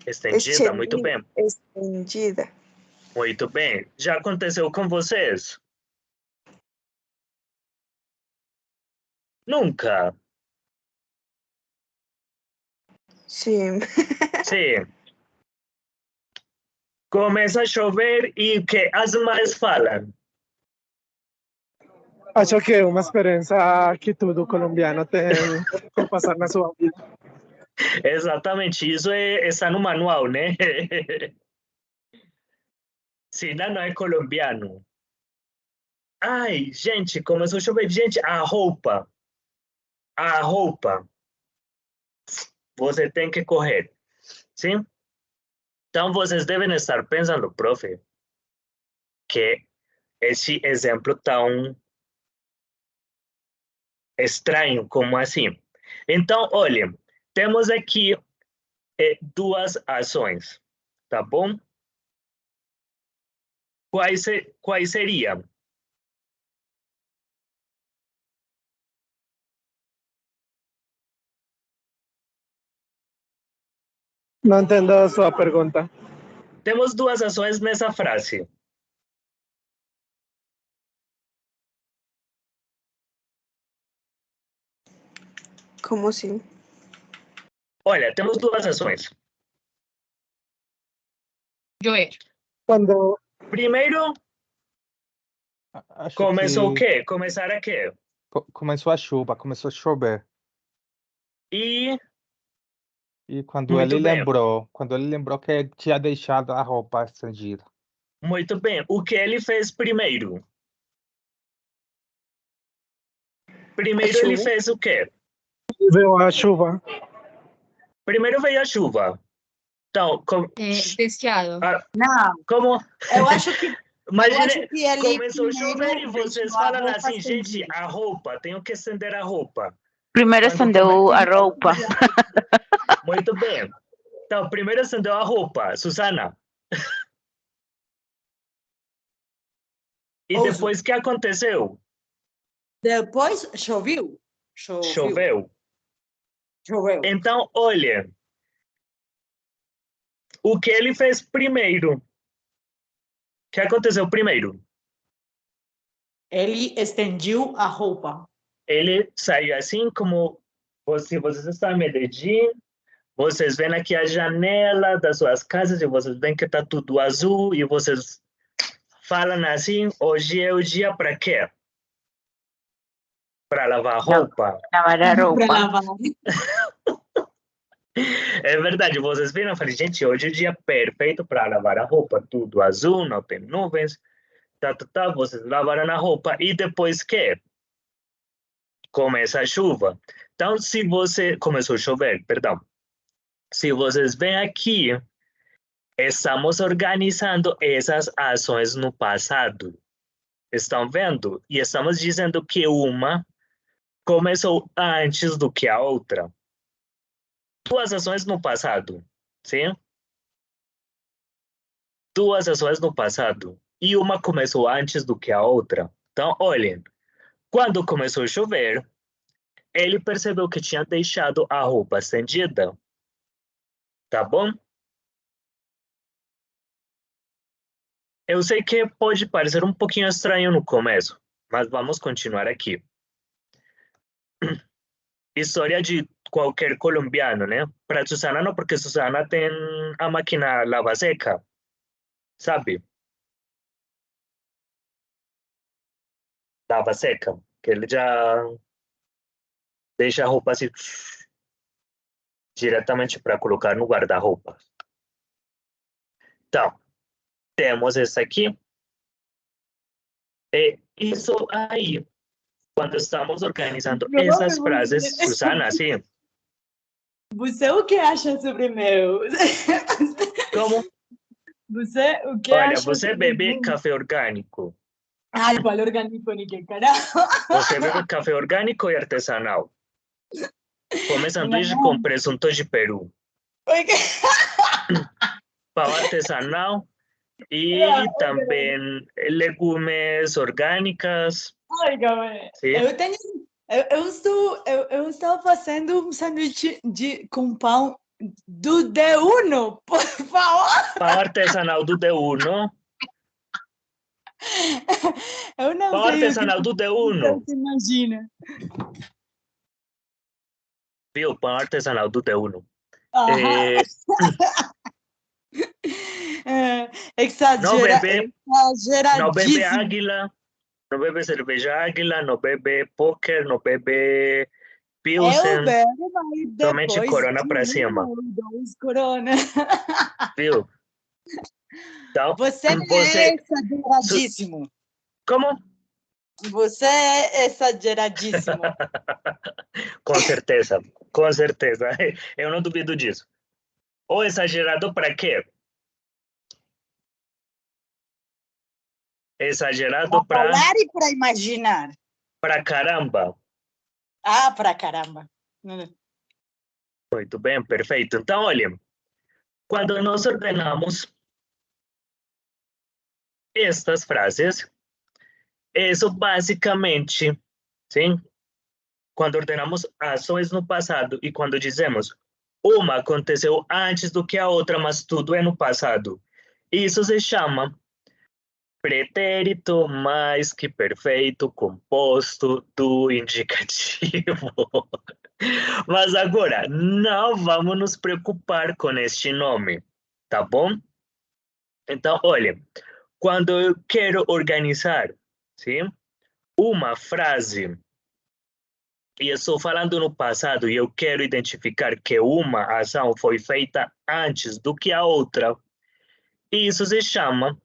[SPEAKER 1] Estendida, muito bem.
[SPEAKER 2] Estendida.
[SPEAKER 1] Muito bem. Já aconteceu com vocês? Nunca?
[SPEAKER 2] Sim.
[SPEAKER 1] Sim. Começa a chover e o que as mães falam?
[SPEAKER 4] Acho que é uma experiência que todo colombiano tem que passar na sua vida.
[SPEAKER 1] Exatamente, isso está no manual, né? Senão não é colombiano. Ai, gente, começou a chover. Gente, a roupa. A roupa. Você tem que correr. Sim? Então, vocês devem estar pensando, profe, que esse exemplo tão estranho como assim. Então, olhem, temos aqui duas ações, tá bom? Quais seriam?
[SPEAKER 4] Não entendo a sua pergunta.
[SPEAKER 1] Temos duas ações nessa frase.
[SPEAKER 2] Como assim?
[SPEAKER 1] Olha, temos duas ações.
[SPEAKER 5] Llover.
[SPEAKER 4] Quando
[SPEAKER 1] Primeiro,
[SPEAKER 6] Acho
[SPEAKER 1] começou o
[SPEAKER 6] que
[SPEAKER 1] quê? Começar a quê?
[SPEAKER 6] começou a chuva, começou a chover.
[SPEAKER 1] E,
[SPEAKER 6] E quando
[SPEAKER 1] muito
[SPEAKER 6] ele
[SPEAKER 1] bem,
[SPEAKER 6] lembrou que tinha deixado a roupa estendida.
[SPEAKER 1] muito bem. O que ele fez primeiro? Primeiro ele
[SPEAKER 2] chuva?
[SPEAKER 1] fez o quê?
[SPEAKER 4] veio a chuva,
[SPEAKER 1] Primeiro veio a chuva. Então,
[SPEAKER 5] Deseado.
[SPEAKER 3] Não,
[SPEAKER 1] como?
[SPEAKER 3] eu acho que
[SPEAKER 1] Imagine,
[SPEAKER 3] ele
[SPEAKER 1] começou a chover e
[SPEAKER 3] primeiro
[SPEAKER 1] vocês
[SPEAKER 3] deixou a
[SPEAKER 1] falam
[SPEAKER 3] roupa
[SPEAKER 1] assim, gente,
[SPEAKER 3] estendida.
[SPEAKER 1] a roupa, tenho que estender a roupa.
[SPEAKER 7] Primeiro
[SPEAKER 1] Quando
[SPEAKER 7] estendeu a roupa.
[SPEAKER 1] Muito bem. Então, primeiro estendeu a roupa, Susana. E
[SPEAKER 3] Ouso.
[SPEAKER 1] depois, o que aconteceu?
[SPEAKER 3] Depois choveu.
[SPEAKER 1] Choveu.
[SPEAKER 3] Choveu.
[SPEAKER 1] Então, olha, o que ele fez primeiro? O que aconteceu primeiro?
[SPEAKER 3] Ele estendeu a roupa.
[SPEAKER 1] Ele saiu assim como vocês estão em Medellín, vocês veem aqui a janela das suas casas e vocês veem que está tudo azul e vocês falam assim, hoje é o dia para quê? Para lavar roupa.
[SPEAKER 7] Lavar a
[SPEAKER 3] Para
[SPEAKER 7] roupa.
[SPEAKER 3] lavar.
[SPEAKER 1] É verdade, vocês viram, eu falei, gente, hoje é o dia perfeito para lavar a roupa, tudo azul, não tem nuvens, vocês lavaram a roupa e depois que começa a chuva. Então, se você começou a chover, perdão. Se vocês veem aqui, estamos organizando essas ações no passado. Estão vendo? E estamos dizendo que uma começou antes do que a outra. Duas ações no passado, sim? Duas ações no passado. E uma começou antes do que a outra. Então, olhem. Quando começou a chover, ele percebeu que tinha deixado a roupa estendida. Tá bom? Eu sei que pode parecer um pouquinho estranho no começo, mas vamos continuar aqui. História de qualquer colombiano, né? Para Susana não, porque Susana tem a máquina lava-seca, sabe? Lava-seca, que ele já deixa a roupa assim diretamente para colocar no guarda-roupa. Então, temos essa aqui. E isso aí, quando estamos organizando essas frases, Susana, assim,
[SPEAKER 3] Você o que acha sobre meu?
[SPEAKER 1] como?
[SPEAKER 3] Você o que
[SPEAKER 1] Olha,
[SPEAKER 3] acha
[SPEAKER 1] você
[SPEAKER 3] sobre
[SPEAKER 1] bebe
[SPEAKER 3] meu?
[SPEAKER 1] café orgânico.
[SPEAKER 3] Ai, qual orgânico, ni que carajo.
[SPEAKER 1] Você bebe café orgânico e artesanal. Come sanduíche
[SPEAKER 3] Não.
[SPEAKER 1] com presunto de Peru.
[SPEAKER 3] Porque...
[SPEAKER 1] Pão artesanal e também legumes orgânicas.
[SPEAKER 3] Ai, calma.
[SPEAKER 1] Sim.
[SPEAKER 3] Eu estou fazendo um sanduíche com pão Do D1, por favor.
[SPEAKER 1] Pau artesanal do D1.
[SPEAKER 3] Eu não
[SPEAKER 1] Pau
[SPEAKER 3] sei o que
[SPEAKER 1] artesanal do D1.
[SPEAKER 3] você imagina.
[SPEAKER 1] Viu? Pão artesanal do D1.
[SPEAKER 3] Aham.
[SPEAKER 1] Não bebe
[SPEAKER 3] Exageradíssimo.
[SPEAKER 1] águila, não bebe cerveja águila, não bebe póquer, não bebe
[SPEAKER 3] Eu
[SPEAKER 1] pilsen,
[SPEAKER 3] bebo, mas
[SPEAKER 1] somente
[SPEAKER 3] depois
[SPEAKER 1] corona
[SPEAKER 3] de
[SPEAKER 1] pra
[SPEAKER 3] um
[SPEAKER 1] cima.
[SPEAKER 3] ou dois corona.
[SPEAKER 1] Viu? Então,
[SPEAKER 3] Você é exageradíssimo.
[SPEAKER 1] Como?
[SPEAKER 3] Você é exageradíssimo.
[SPEAKER 1] Com certeza, com certeza. Eu não duvido disso. Ou exagerado para quê? Exagerado
[SPEAKER 3] Para
[SPEAKER 1] para
[SPEAKER 3] falar e para imaginar.
[SPEAKER 1] caramba.
[SPEAKER 3] Ah, para caramba.
[SPEAKER 1] Muito bem, perfeito. Então, olha, quando nós ordenamos estas frases, isso basicamente, sim? Quando ordenamos ações no passado e quando dizemos uma aconteceu antes do que a outra, mas tudo é no passado. Isso se chama pretérito mais que perfeito composto do indicativo. Mas agora, não vamos nos preocupar com este nome, tá bom? Então, olha, quando eu quero organizar, sim, uma frase e eu estou falando no passado e eu quero identificar que uma ação foi feita antes do que a outra, isso se chama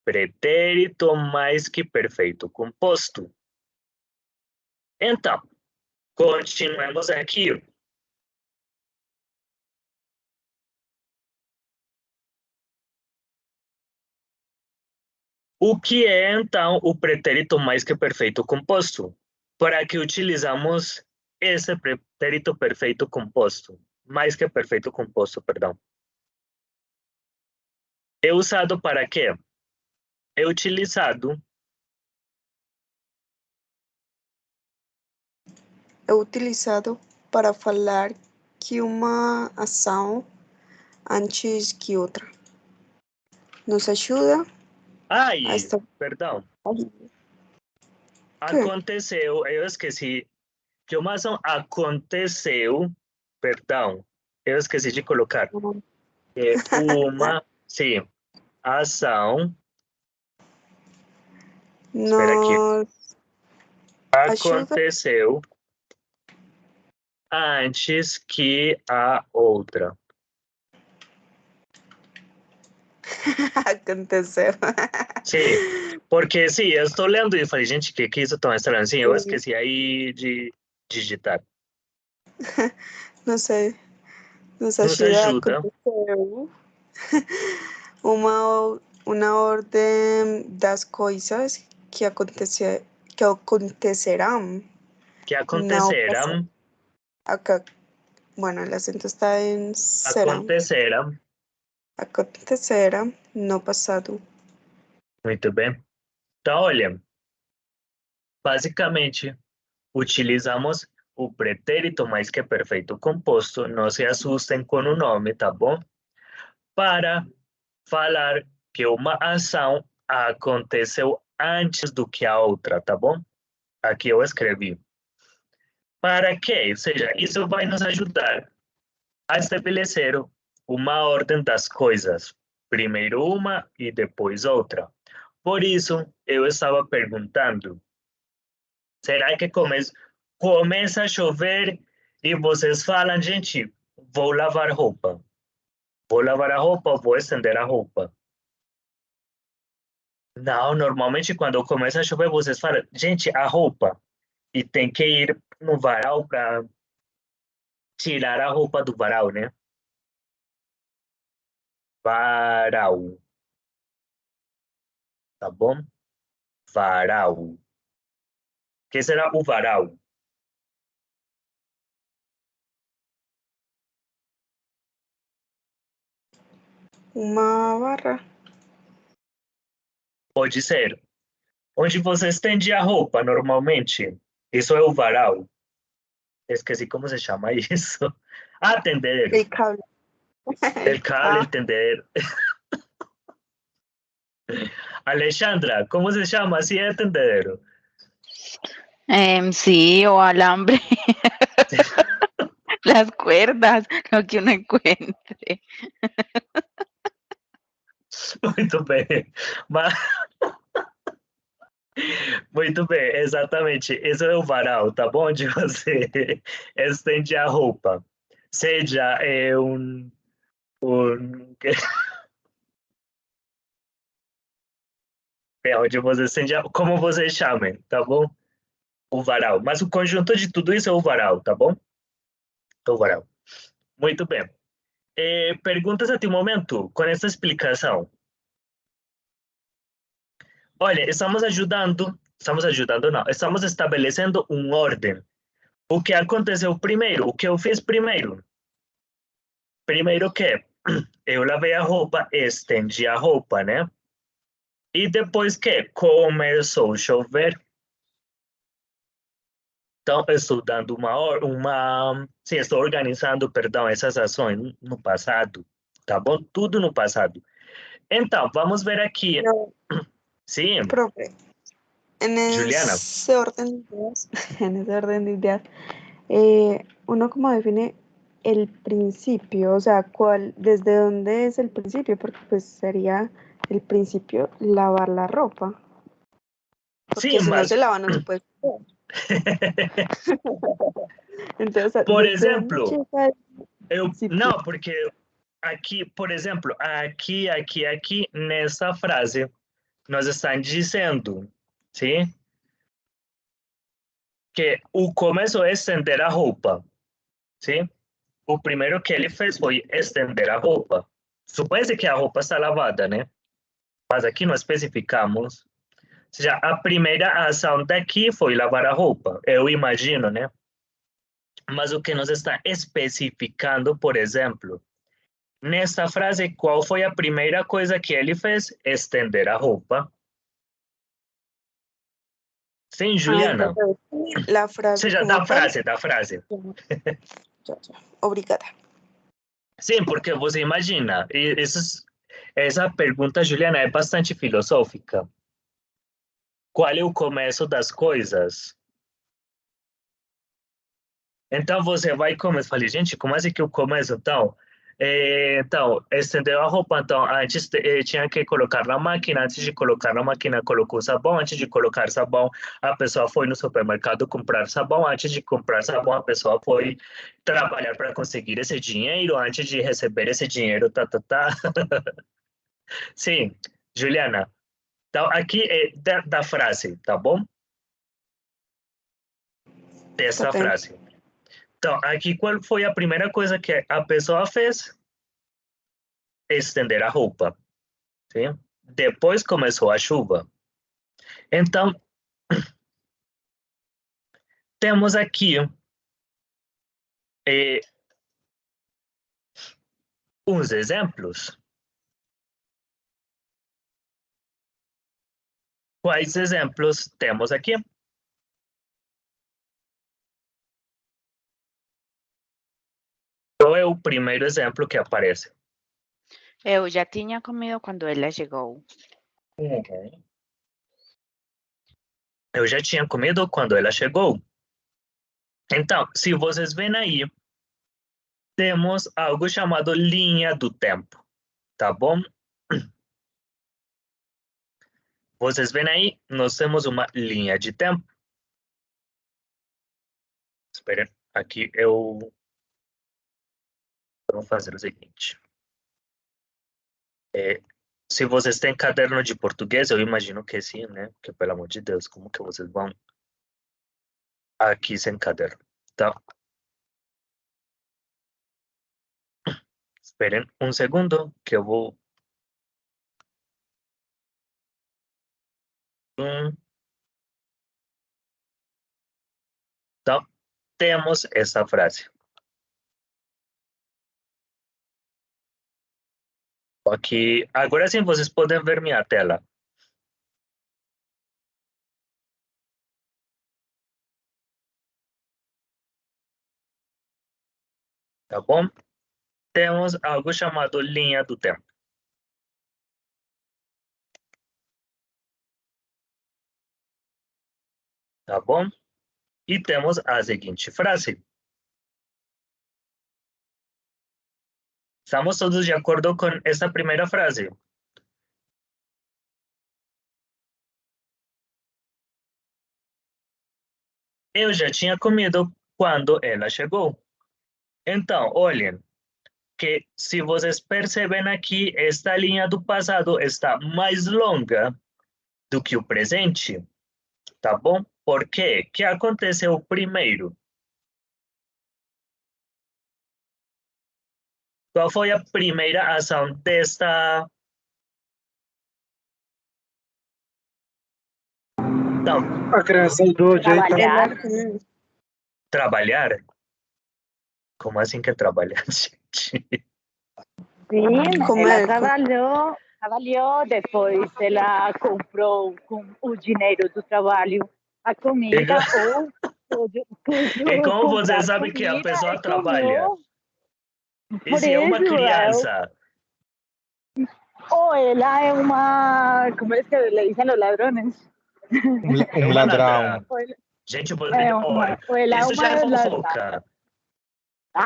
[SPEAKER 1] pretérito mais que perfeito composto. Então, continuemos aqui. O que é, então, o pretérito mais que perfeito composto? Para que utilizamos esse pretérito perfeito composto? Mais que perfeito composto, perdão. É usado para quê? É utilizado
[SPEAKER 2] para falar que uma ação antes que outra. Nos ajuda
[SPEAKER 1] Ai,
[SPEAKER 2] a estar...
[SPEAKER 1] perdão. Aconteceu, eu esqueci. Que uma ação aconteceu, perdão, eu esqueci de colocar. É uma, sim, ação. Espera aqui.
[SPEAKER 2] Nos
[SPEAKER 1] Aconteceu antes que a outra.
[SPEAKER 2] Aconteceu.
[SPEAKER 1] Sim, porque sim, eu estou lendo e falei, gente, que isso tão estranho? Sim, eu esqueci aí de digitar.
[SPEAKER 2] Nos
[SPEAKER 1] Nos
[SPEAKER 2] ajuda.
[SPEAKER 1] ajuda.
[SPEAKER 2] Aconteceu uma ordem das coisas que acontecerão.
[SPEAKER 1] Que acontecerão.
[SPEAKER 2] Acá, bueno, el acento está en será.
[SPEAKER 1] Acontecerão.
[SPEAKER 2] Acontecerá no passado.
[SPEAKER 1] Muito bem. Então, olha, basicamente, utilizamos o pretérito mais que perfeito composto, não se assustem com o nome, tá bom? Para falar que uma ação aconteceu antes do que a outra, tá bom? Aqui eu escrevi. Para quê? Ou seja, isso vai nos ajudar a estabelecer uma ordem das coisas. Primeiro uma e depois outra. Por isso, eu estava perguntando, será que começa a chover e vocês falam, gente, vou lavar roupa. Vou lavar a roupa, vou estender a roupa. Não, normalmente quando começa a chover, vocês falam, gente, a roupa. E tem que ir no varal para tirar a roupa do varal, né? Varal. Tá bom? Varal. O que será o varal?
[SPEAKER 2] Uma barra.
[SPEAKER 1] Pode ser. Onde você estende a roupa, normalmente. Isso é o varal. Esqueci como se chama isso. Atender.
[SPEAKER 2] El cable.
[SPEAKER 1] El cable, el tendedero. Alexandra, ¿cómo se llama así el tendedero?
[SPEAKER 7] Sí, o alambre. Las cuerdas, lo que uno encuentre.
[SPEAKER 1] Muito bem. Mas... Muito bem, exatamente. Esse é o varal, tá bom? Onde você estende a roupa. Seja é onde você estende a... Como você chama, tá bom? O varal. Mas o conjunto de tudo isso é o varal, tá bom? O varal. Muito bem. Perguntas até o momento com essa explicação. Olha, estamos estabelecendo ordem. O que aconteceu primeiro? O que eu fiz primeiro? Primeiro que eu lavei a roupa, estendi a roupa, né? E depois que começou a chover, então estou dando sim, estou organizando, perdão, essas ações no passado, tá bom? Tudo no passado. Então, vamos ver aqui.
[SPEAKER 2] No,
[SPEAKER 1] Sim,
[SPEAKER 2] profe, en
[SPEAKER 1] Juliana.
[SPEAKER 2] ese orden de ideas, en ese orden de ideas, uno como define el principio, o sea, desde dónde es el principio, porque pues sería el principio lavar la ropa, porque
[SPEAKER 1] Sim,
[SPEAKER 2] si no
[SPEAKER 1] mas
[SPEAKER 2] se lava no se puede comer. Entonces,
[SPEAKER 1] por
[SPEAKER 2] ¿desde dónde
[SPEAKER 1] exemplo,
[SPEAKER 2] llega el principio?
[SPEAKER 1] não, porque aqui, por exemplo, aqui nessa frase nós estamos dizendo, sim, que o começo é estender a roupa, sim? O primeiro que ele fez foi estender a roupa. Supõe-se que a roupa está lavada, né? Mas aqui nós especificamos. Ou seja, a primeira ação daqui foi lavar a roupa, eu imagino, né? Mas o que nos está especificando, por exemplo, nesta frase, qual foi a primeira coisa que ele fez? Estender a roupa. Sim, Juliana?
[SPEAKER 2] Entonces, la
[SPEAKER 1] Ou
[SPEAKER 2] frase
[SPEAKER 1] seja,
[SPEAKER 2] como tal,
[SPEAKER 1] da frase.
[SPEAKER 2] ya, obrigada.
[SPEAKER 1] Sim, porque você imagina, essa pergunta, Juliana, é bastante filosófica. Qual é o começo das coisas? Então você vai começar, falei, gente, como assim que o começo, então? Então, estendeu a roupa, então, antes tinha que colocar na máquina, antes de colocar na máquina, colocou sabão, antes de colocar sabão, a pessoa foi no supermercado comprar sabão, antes de comprar sabão, a pessoa foi trabalhar para conseguir esse dinheiro, antes de receber esse dinheiro, tá. Sim, Juliana, então aqui é da frase, tá bom? Dessa
[SPEAKER 2] Total.
[SPEAKER 1] frase. Então, aqui qual foi a primeira coisa que a pessoa fez? Estender a roupa. Sim? Depois começou a chuva. Então, temos aqui uns exemplos. Quais exemplos temos aqui? Qual é o primeiro exemplo que aparece?
[SPEAKER 7] Eu já tinha comido quando ela chegou.
[SPEAKER 1] Uhum. Eu já tinha comido quando ela chegou. Então, se vocês veem aí, temos algo chamado linha do tempo, tá bom? Vocês veem aí, nós temos uma linha de tempo. Espera, aqui eu vou fazer o seguinte. Se vocês têm caderno de português, eu imagino que sim, né? Porque, pelo amor de Deus, como que vocês vão aqui sem caderno? Tá. Esperem um segundo, que eu vou... Então, temos essa frase. Aqui, agora sim vocês podem ver minha tela. Tá bom? temos algo chamado linha do tempo. Tá bom? E temos a seguinte frase. ¿Estamos todos de acordo com essa primeira frase? Eu já tinha comido quando ela chegou. Então, olhem, que se vocês percebem aqui, esta linha do passado está mais longa do que o presente, tá bom? Por quê? O que aconteceu primeiro? Qual foi a primeira ação desta... Não,
[SPEAKER 4] A criação do Jay tá
[SPEAKER 3] Trabalhar.
[SPEAKER 1] trabalhar? Como assim que é trabalhar, gente?
[SPEAKER 3] Sim,
[SPEAKER 2] Comer.
[SPEAKER 3] ela trabalhou, depois ela comprou com o dinheiro do trabalho a comida ou
[SPEAKER 1] E como você sabe que a pessoa trabalha? E se é uma criança?
[SPEAKER 3] Ou ela é uma, como é que le dicen los ladrones?
[SPEAKER 1] É
[SPEAKER 6] Um
[SPEAKER 1] uma
[SPEAKER 6] ladrão.
[SPEAKER 1] ladrã. Gente, você...
[SPEAKER 3] Ou ela é
[SPEAKER 1] isso já é
[SPEAKER 3] uma
[SPEAKER 1] fofoca.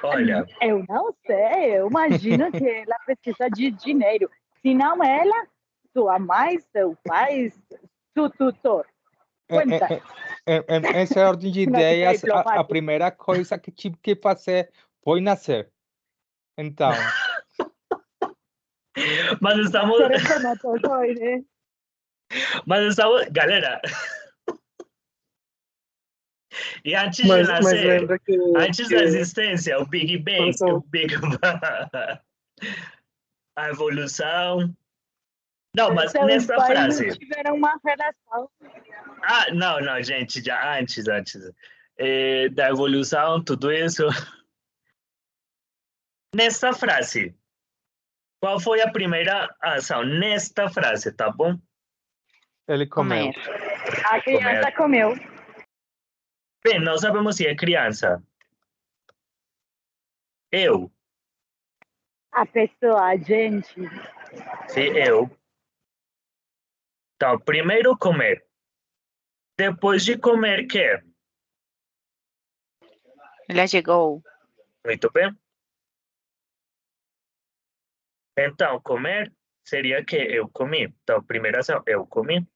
[SPEAKER 1] Olha.
[SPEAKER 3] Eu não sei, eu imagino que ela precisa de dinheiro. Se não ela, sua mãe, seu pai, seu tutor. Conta.
[SPEAKER 6] Essa ordem de
[SPEAKER 3] Não, que é
[SPEAKER 6] ideias, a
[SPEAKER 3] diplomático.
[SPEAKER 6] primeira coisa que tive que fazer foi nascer. Então,
[SPEAKER 1] Mas estamos...
[SPEAKER 3] Ser espermatozoide.
[SPEAKER 1] Mas estamos... Galera... E antes de
[SPEAKER 4] Mas
[SPEAKER 1] nascer,
[SPEAKER 4] lembra que
[SPEAKER 1] antes da existência, o Big Bang,
[SPEAKER 4] Nossa.
[SPEAKER 1] o Big Bang, a evolução. Não, mas
[SPEAKER 3] Seus
[SPEAKER 1] nesta
[SPEAKER 3] pais
[SPEAKER 1] frase.
[SPEAKER 3] não tiveram uma relação.
[SPEAKER 1] Ah, não, gente, já antes. Da evolução, tudo isso. Nesta frase. Qual foi a primeira ação? Nesta frase, tá bom?
[SPEAKER 6] ele comeu.
[SPEAKER 7] Comer.
[SPEAKER 3] A criança comeu.
[SPEAKER 1] Bem, não sabemos se é criança. Eu.
[SPEAKER 3] A pessoa, a gente.
[SPEAKER 1] Se eu. Então, primeiro comer. Depois de comer, que?
[SPEAKER 7] Ela chegou.
[SPEAKER 1] Muito bem. Então, comer seria que eu comi. Então, primeira ação, eu comi.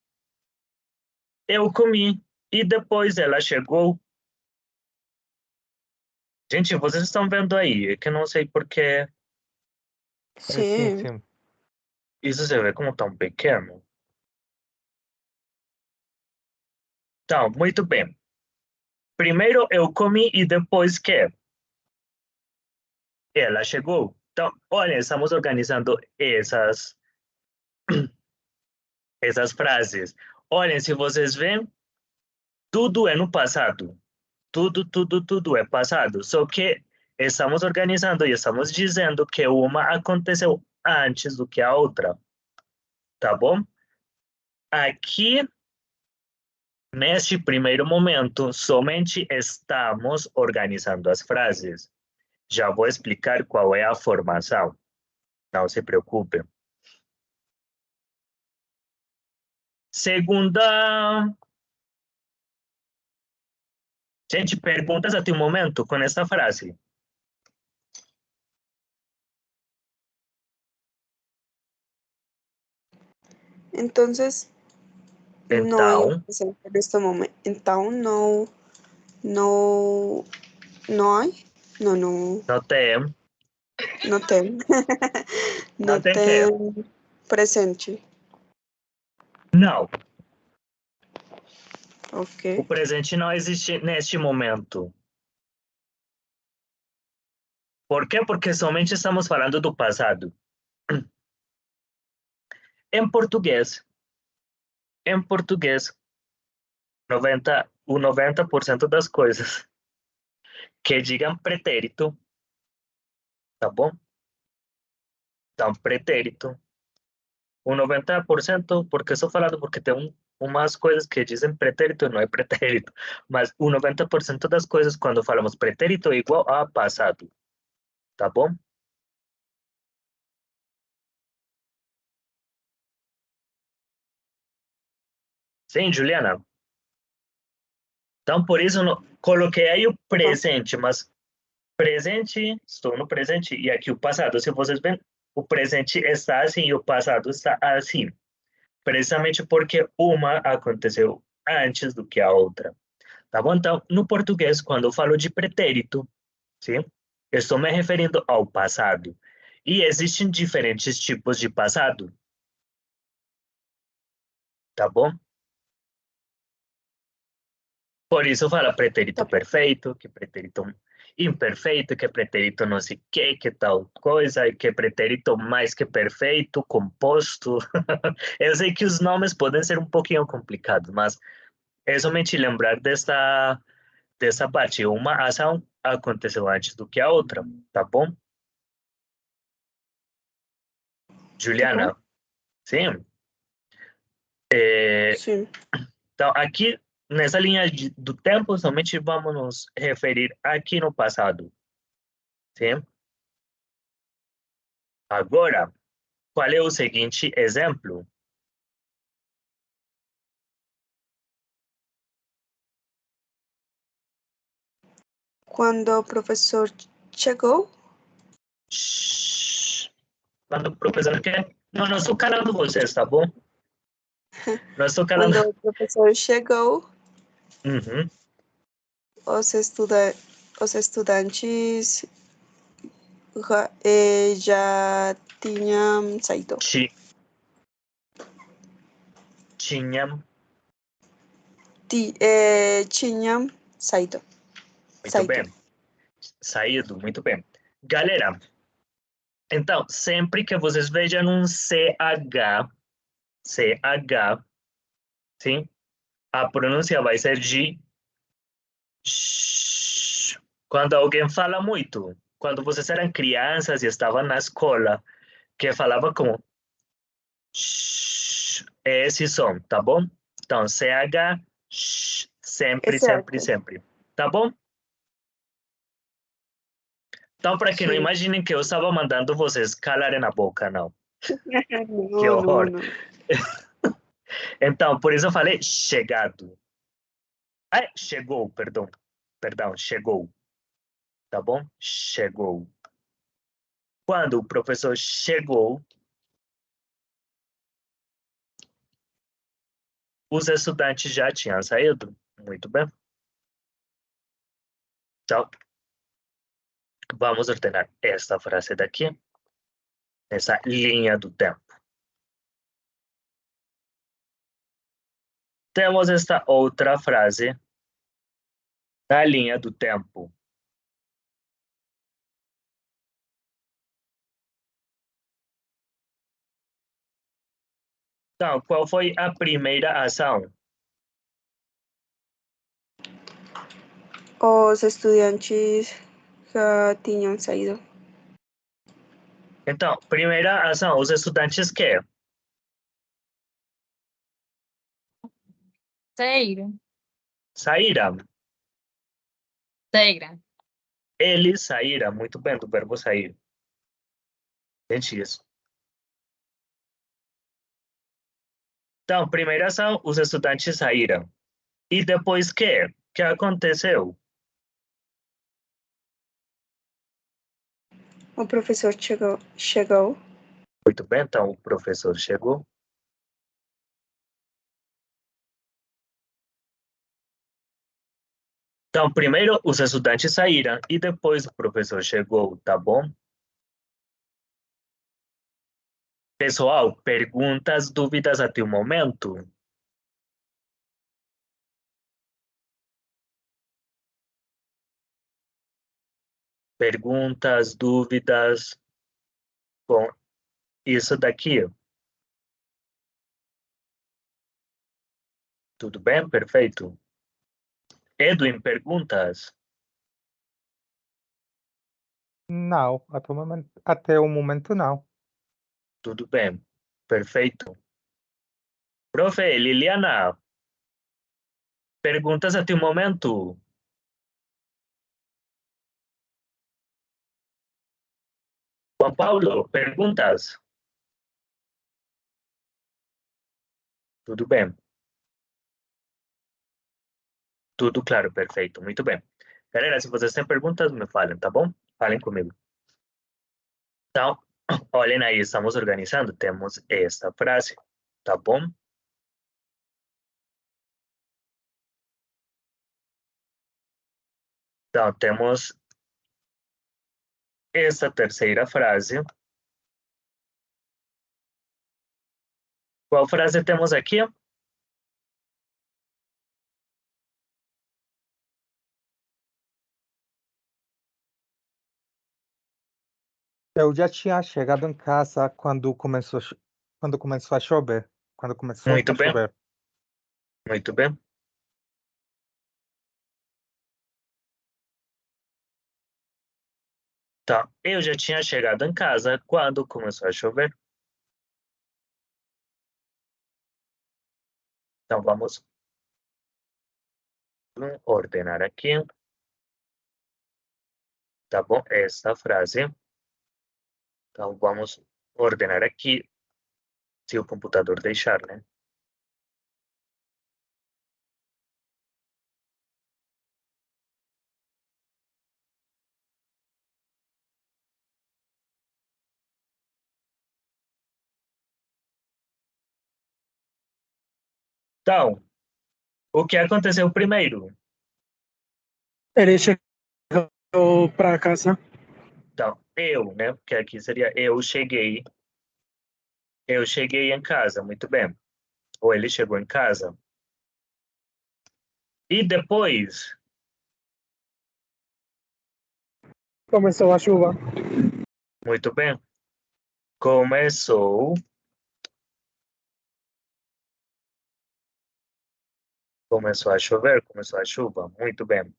[SPEAKER 1] Eu comi e depois ela chegou. Gente, vocês estão vendo aí, é que eu não sei porque
[SPEAKER 2] Sim.
[SPEAKER 6] Sim.
[SPEAKER 1] isso se vê como tão pequeno. Então, muito bem. Primeiro eu comi e depois que? Ela chegou. Então, olha, estamos organizando essas frases. Olhem, se vocês veem, tudo é no passado. Tudo é passado. Só que estamos organizando e estamos dizendo que uma aconteceu antes do que a outra. Tá bom? Aqui, neste primeiro momento, somente estamos organizando as frases. Já vou explicar qual é a formação. Não se preocupe. Segunda... Gente, perguntas até o momento com essa frase.
[SPEAKER 2] Entonces, no hay
[SPEAKER 1] Então,
[SPEAKER 2] un presente en este momento. Então, no hay. No
[SPEAKER 1] não tem.
[SPEAKER 2] no tem.
[SPEAKER 1] Não
[SPEAKER 2] No
[SPEAKER 1] tem que.
[SPEAKER 2] tem presente.
[SPEAKER 1] Não.
[SPEAKER 2] Ok.
[SPEAKER 1] O presente não existe neste momento. Por quê? Porque somente estamos falando do passado. Em português, 90% das coisas que digam pretérito, tá bom? Então, pretérito. O 90%, porque estou falando porque tem umas coisas que dizem pretérito e não é pretérito, mas o 90% das coisas, quando falamos pretérito, é igual a passado, tá bom? Sim, Juliana? Então, por isso, coloquei aí o presente, mas presente, estou no presente, e aqui o passado. Se vocês veem, o presente está assim e o passado está assim. Precisamente porque uma aconteceu antes do que a outra. Tá bom? Então, no português, quando eu falo de pretérito, sim, eu estou me referindo ao passado. E existem diferentes tipos de passado, tá bom? Por isso fala pretérito
[SPEAKER 2] Tá.
[SPEAKER 1] perfeito, que pretérito imperfeito, que pretérito não sei o que tal coisa, que pretérito mais que perfeito, composto. Eu sei que os nomes podem ser um pouquinho complicados, mas é somente lembrar dessa parte. Uma ação aconteceu antes do que a outra, tá bom?
[SPEAKER 2] Tá bom?
[SPEAKER 1] Juliana, sim?
[SPEAKER 2] Sim.
[SPEAKER 1] Então, aqui, nessa linha do tempo, somente vamos nos referir aqui no passado, sim? Agora, qual é o seguinte exemplo?
[SPEAKER 2] Quando o professor chegou,
[SPEAKER 1] Shhh. Quando o professor quer... Não estou calando vocês, tá bom? Não estou calando...
[SPEAKER 2] quando o professor chegou,
[SPEAKER 1] Uhum.
[SPEAKER 2] os, os estudantes já tinham saído.
[SPEAKER 1] Tinha...
[SPEAKER 2] Tinham saído.
[SPEAKER 1] Muito bem. Saído, muito bem. Galera, então, sempre que vocês vejam um CH, sim? A pronúncia vai ser de shh. Quando alguém fala muito, quando vocês eram crianças e estavam na escola, que falava como shh, é esse som, tá bom? Então, CH, shh, sempre, sempre,
[SPEAKER 2] Exato.
[SPEAKER 1] sempre. Tá bom? Então, para que não
[SPEAKER 2] Sim.
[SPEAKER 1] imaginem que eu estava mandando vocês calarem a boca, não. Que
[SPEAKER 2] Não, não,
[SPEAKER 1] horror.
[SPEAKER 2] não.
[SPEAKER 1] Então, por isso eu falei chegado. Ah, chegou, perdão. Perdão, chegou. Tá bom? Chegou. Quando o professor chegou, os estudantes já tinham saído. Muito bem. Então, vamos ordenar esta frase daqui, essa linha do tempo. Temos esta outra frase na linha do tempo. Então, qual foi a primeira ação?
[SPEAKER 2] Os estudantes já tinham saído.
[SPEAKER 1] Então, primeira ação, os estudantes que?
[SPEAKER 5] Saíram.
[SPEAKER 1] Saíram.
[SPEAKER 5] Saíram.
[SPEAKER 1] Eles saíram. Muito bem, do verbo sair. Gente, isso. Então, primeira ação, os estudantes saíram. E depois que? O que aconteceu?
[SPEAKER 2] O professor chegou.
[SPEAKER 1] Muito bem, então o professor chegou. Então, primeiro os estudantes saíram e depois o professor chegou, tá bom? Pessoal, perguntas, dúvidas até o momento? Perguntas, dúvidas com isso daqui? Tudo bem? Perfeito. Edwin, perguntas?
[SPEAKER 6] Não, até o momento não.
[SPEAKER 1] Tudo bem. Perfeito. Profe, Liliana, perguntas até o momento? Juan Paulo, perguntas? Tudo bem. Tudo claro, perfeito, muito bem. Galera, se vocês têm perguntas, me falem, tá bom? Falem comigo. Então, olhem aí, estamos organizando, temos esta frase, tá bom? Então, temos esta terceira frase. Qual frase temos aqui?
[SPEAKER 6] Eu já tinha chegado em casa quando começou a chover. Quando começou
[SPEAKER 1] Muito
[SPEAKER 6] a
[SPEAKER 1] bem.
[SPEAKER 6] chover.
[SPEAKER 1] Muito bem. Então, eu já tinha chegado em casa quando começou a chover. Então, vamos ordenar aqui. Tá bom? Esta frase. Então, vamos ordenar aqui, se o computador deixar, né? Então, o que aconteceu primeiro?
[SPEAKER 4] Ele chegou para casa.
[SPEAKER 1] Então, eu, né? Porque aqui seria eu cheguei. Eu cheguei em casa, muito bem. Ou ele chegou em casa. E depois,
[SPEAKER 4] Começou a chuva.
[SPEAKER 1] muito bem. Começou a chover, começou a chuva. Muito bem.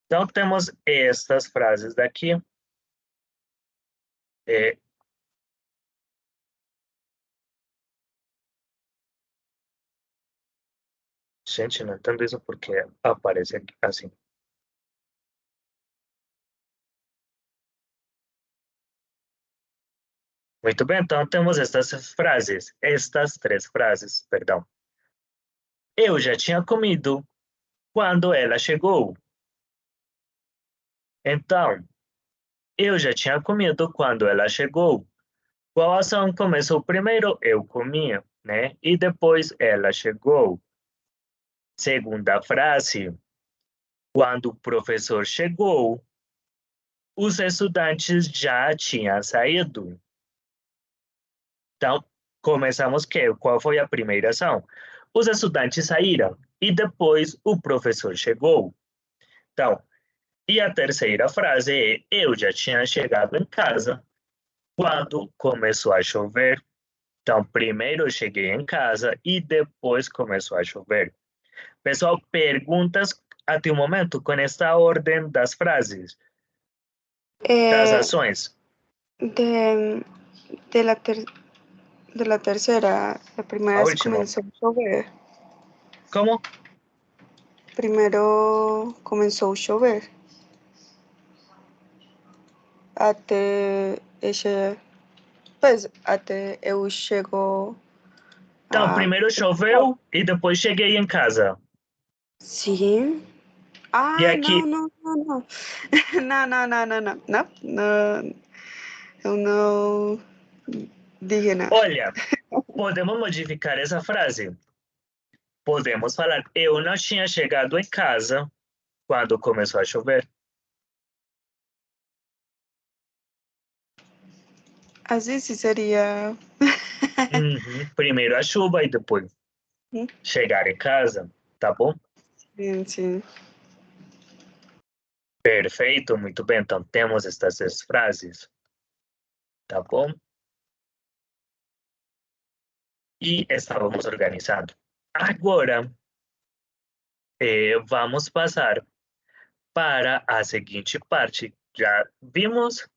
[SPEAKER 1] Então, temos estas frases daqui. Gente, não entendo isso porque aparece aqui assim. Muito bem, então temos estas três frases, perdão. Eu já tinha comido quando ela chegou. Então, eu já tinha comido quando ela chegou. Qual ação começou primeiro? Eu comia, né? E depois ela chegou. Segunda frase. Quando o professor chegou, os estudantes já tinham saído. Então, começamos que? Qual foi a primeira ação? Os estudantes saíram e depois o professor chegou. Então, e a terceira frase é: eu já tinha chegado em casa quando começou a chover. Então, primeiro eu cheguei em casa e depois começou a chover. Pessoal, perguntas até o momento com esta ordem das frases, das ações.
[SPEAKER 2] De la tercera, la primera
[SPEAKER 1] A
[SPEAKER 2] vez
[SPEAKER 1] última.
[SPEAKER 2] comenzó a chover.
[SPEAKER 1] Como?
[SPEAKER 2] Primero comenzó a chover. Até eu chego
[SPEAKER 1] Então, primeiro choveu e depois cheguei em casa.
[SPEAKER 2] Sim.
[SPEAKER 1] E
[SPEAKER 2] Ah,
[SPEAKER 1] aqui,
[SPEAKER 2] não. Não. Eu não dije nada.
[SPEAKER 1] olha, podemos modificar essa frase. Podemos falar: eu não tinha chegado em casa quando começou a chover.
[SPEAKER 2] Assim sim seria.
[SPEAKER 1] Primeiro a chuva e depois chegar em casa, tá bom?
[SPEAKER 2] Sim.
[SPEAKER 1] Perfeito, muito bem. Então temos estas três frases, tá bom? E estávamos organizando. Agora, vamos passar para a seguinte parte. Já vimos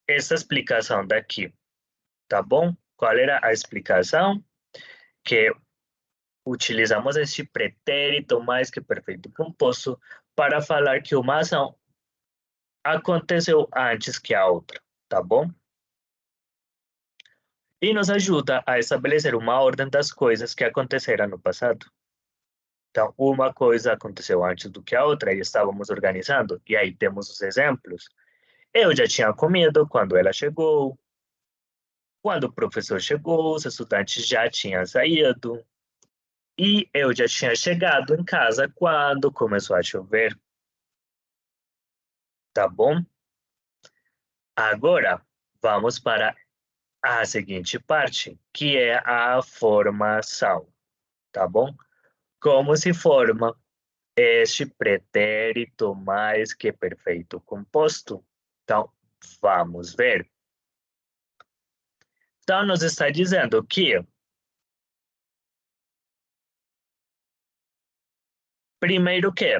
[SPEAKER 1] essa explicação daqui, tá bom? Qual era a explicação? Que utilizamos este pretérito mais que perfeito composto para falar que uma ação aconteceu antes que a outra, tá bom? E nos ajuda a estabelecer uma ordem das coisas que aconteceram no passado. Então, uma coisa aconteceu antes do que a outra e estávamos organizando. E aí temos os exemplos. Eu já tinha comido quando ela chegou. Quando o professor chegou, os estudantes já tinham saído. E eu já tinha chegado em casa quando começou a chover. Tá bom? Agora, vamos para a seguinte parte, que é a formação. Tá bom? Como se forma este pretérito mais que perfeito composto? Então, vamos ver. Então, nos está dizendo que primeiro que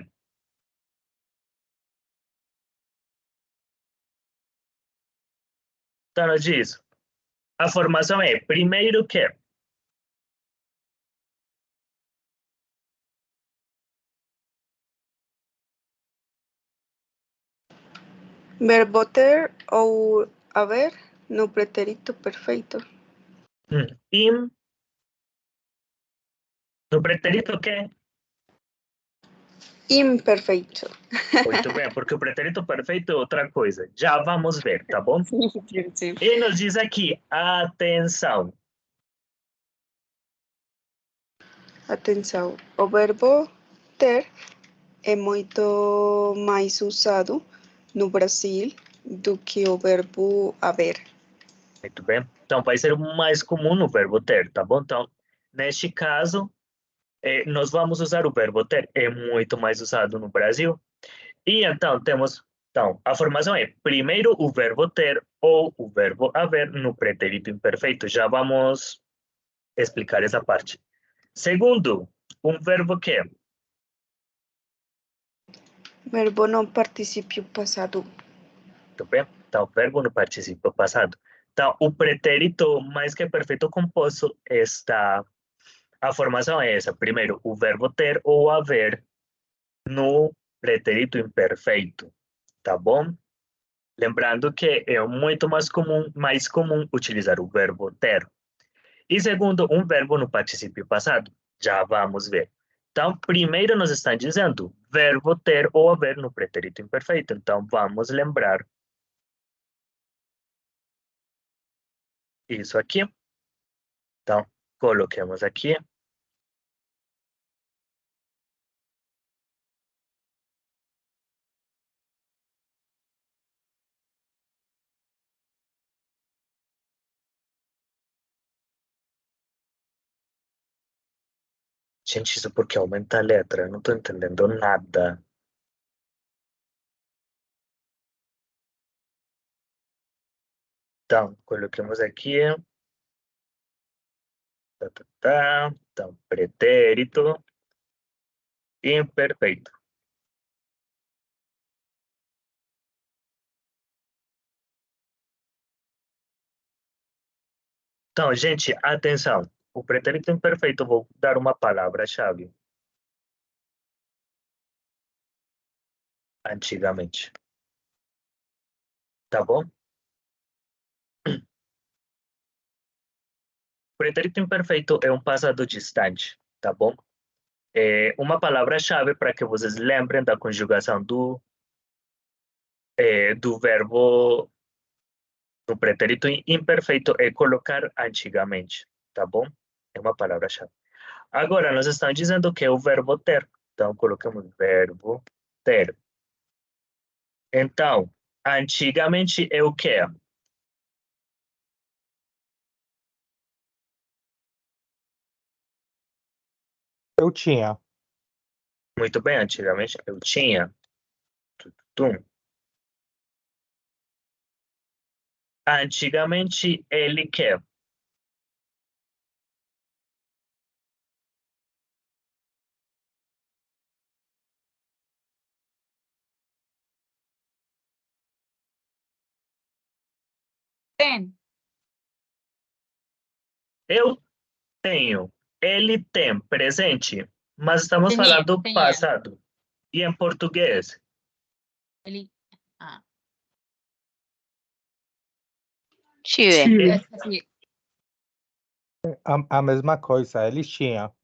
[SPEAKER 1] então, nos diz, a formação é primeiro que
[SPEAKER 2] Verbo ter ou haver no pretérito perfeito.
[SPEAKER 1] im, no pretérito que
[SPEAKER 2] Imperfeito.
[SPEAKER 1] muito bem, porque o pretérito perfeito é outra coisa. Já vamos ver, tá bom?
[SPEAKER 2] Sim.
[SPEAKER 1] E nos diz aqui, atenção.
[SPEAKER 2] Atenção, o verbo ter é muito mais usado no Brasil do que o verbo haver.
[SPEAKER 1] Muito bem. Então, vai ser mais comum no verbo ter, tá bom? Então, neste caso, nós vamos usar o verbo ter. É muito mais usado no Brasil. E então, temos... Então, a formação é primeiro o verbo ter ou o verbo haver no pretérito imperfeito. Já vamos explicar essa parte. Segundo, um verbo que
[SPEAKER 2] Verbo no participio passado.
[SPEAKER 1] Muito bem? Então, verbo no participio passado. Então, o pretérito mais que perfeito composto está... A formação é essa. Primeiro, o verbo ter ou haver no pretérito imperfeito. Tá bom? Lembrando que é muito mais comum utilizar o verbo ter. E segundo, um verbo no participio passado. Já vamos ver. Então, primeiro nos estão dizendo verbo ter ou haver no pretérito imperfeito. Então, vamos lembrar isso aqui. Então, coloquemos aqui. Gente, isso porque aumenta a letra. Eu não estou entendendo nada. Então, coloquemos aqui. Então, pretérito imperfeito. Então, gente, atenção. O pretérito imperfeito, eu vou dar uma palavra-chave. Antigamente. Tá bom? Pretérito imperfeito é um passado distante, tá bom? É uma palavra-chave para que vocês lembrem da conjugação do verbo no pretérito imperfeito é colocar antigamente, tá bom? É uma palavra-chave. Agora, nós estamos dizendo que é o verbo ter. Então, colocamos verbo ter. Então, antigamente é o quê?
[SPEAKER 6] Eu tinha.
[SPEAKER 1] Muito bem, antigamente eu tinha. Tum. Antigamente ele quer.
[SPEAKER 5] Tem.
[SPEAKER 1] Eu tenho. Ele tem presente. Mas estamos
[SPEAKER 5] Tenía,
[SPEAKER 1] falando do
[SPEAKER 5] tenía.
[SPEAKER 1] passado. E em português?
[SPEAKER 5] Ele, ah,
[SPEAKER 7] Tive.
[SPEAKER 5] assim,
[SPEAKER 6] A mesma coisa, eles tinham.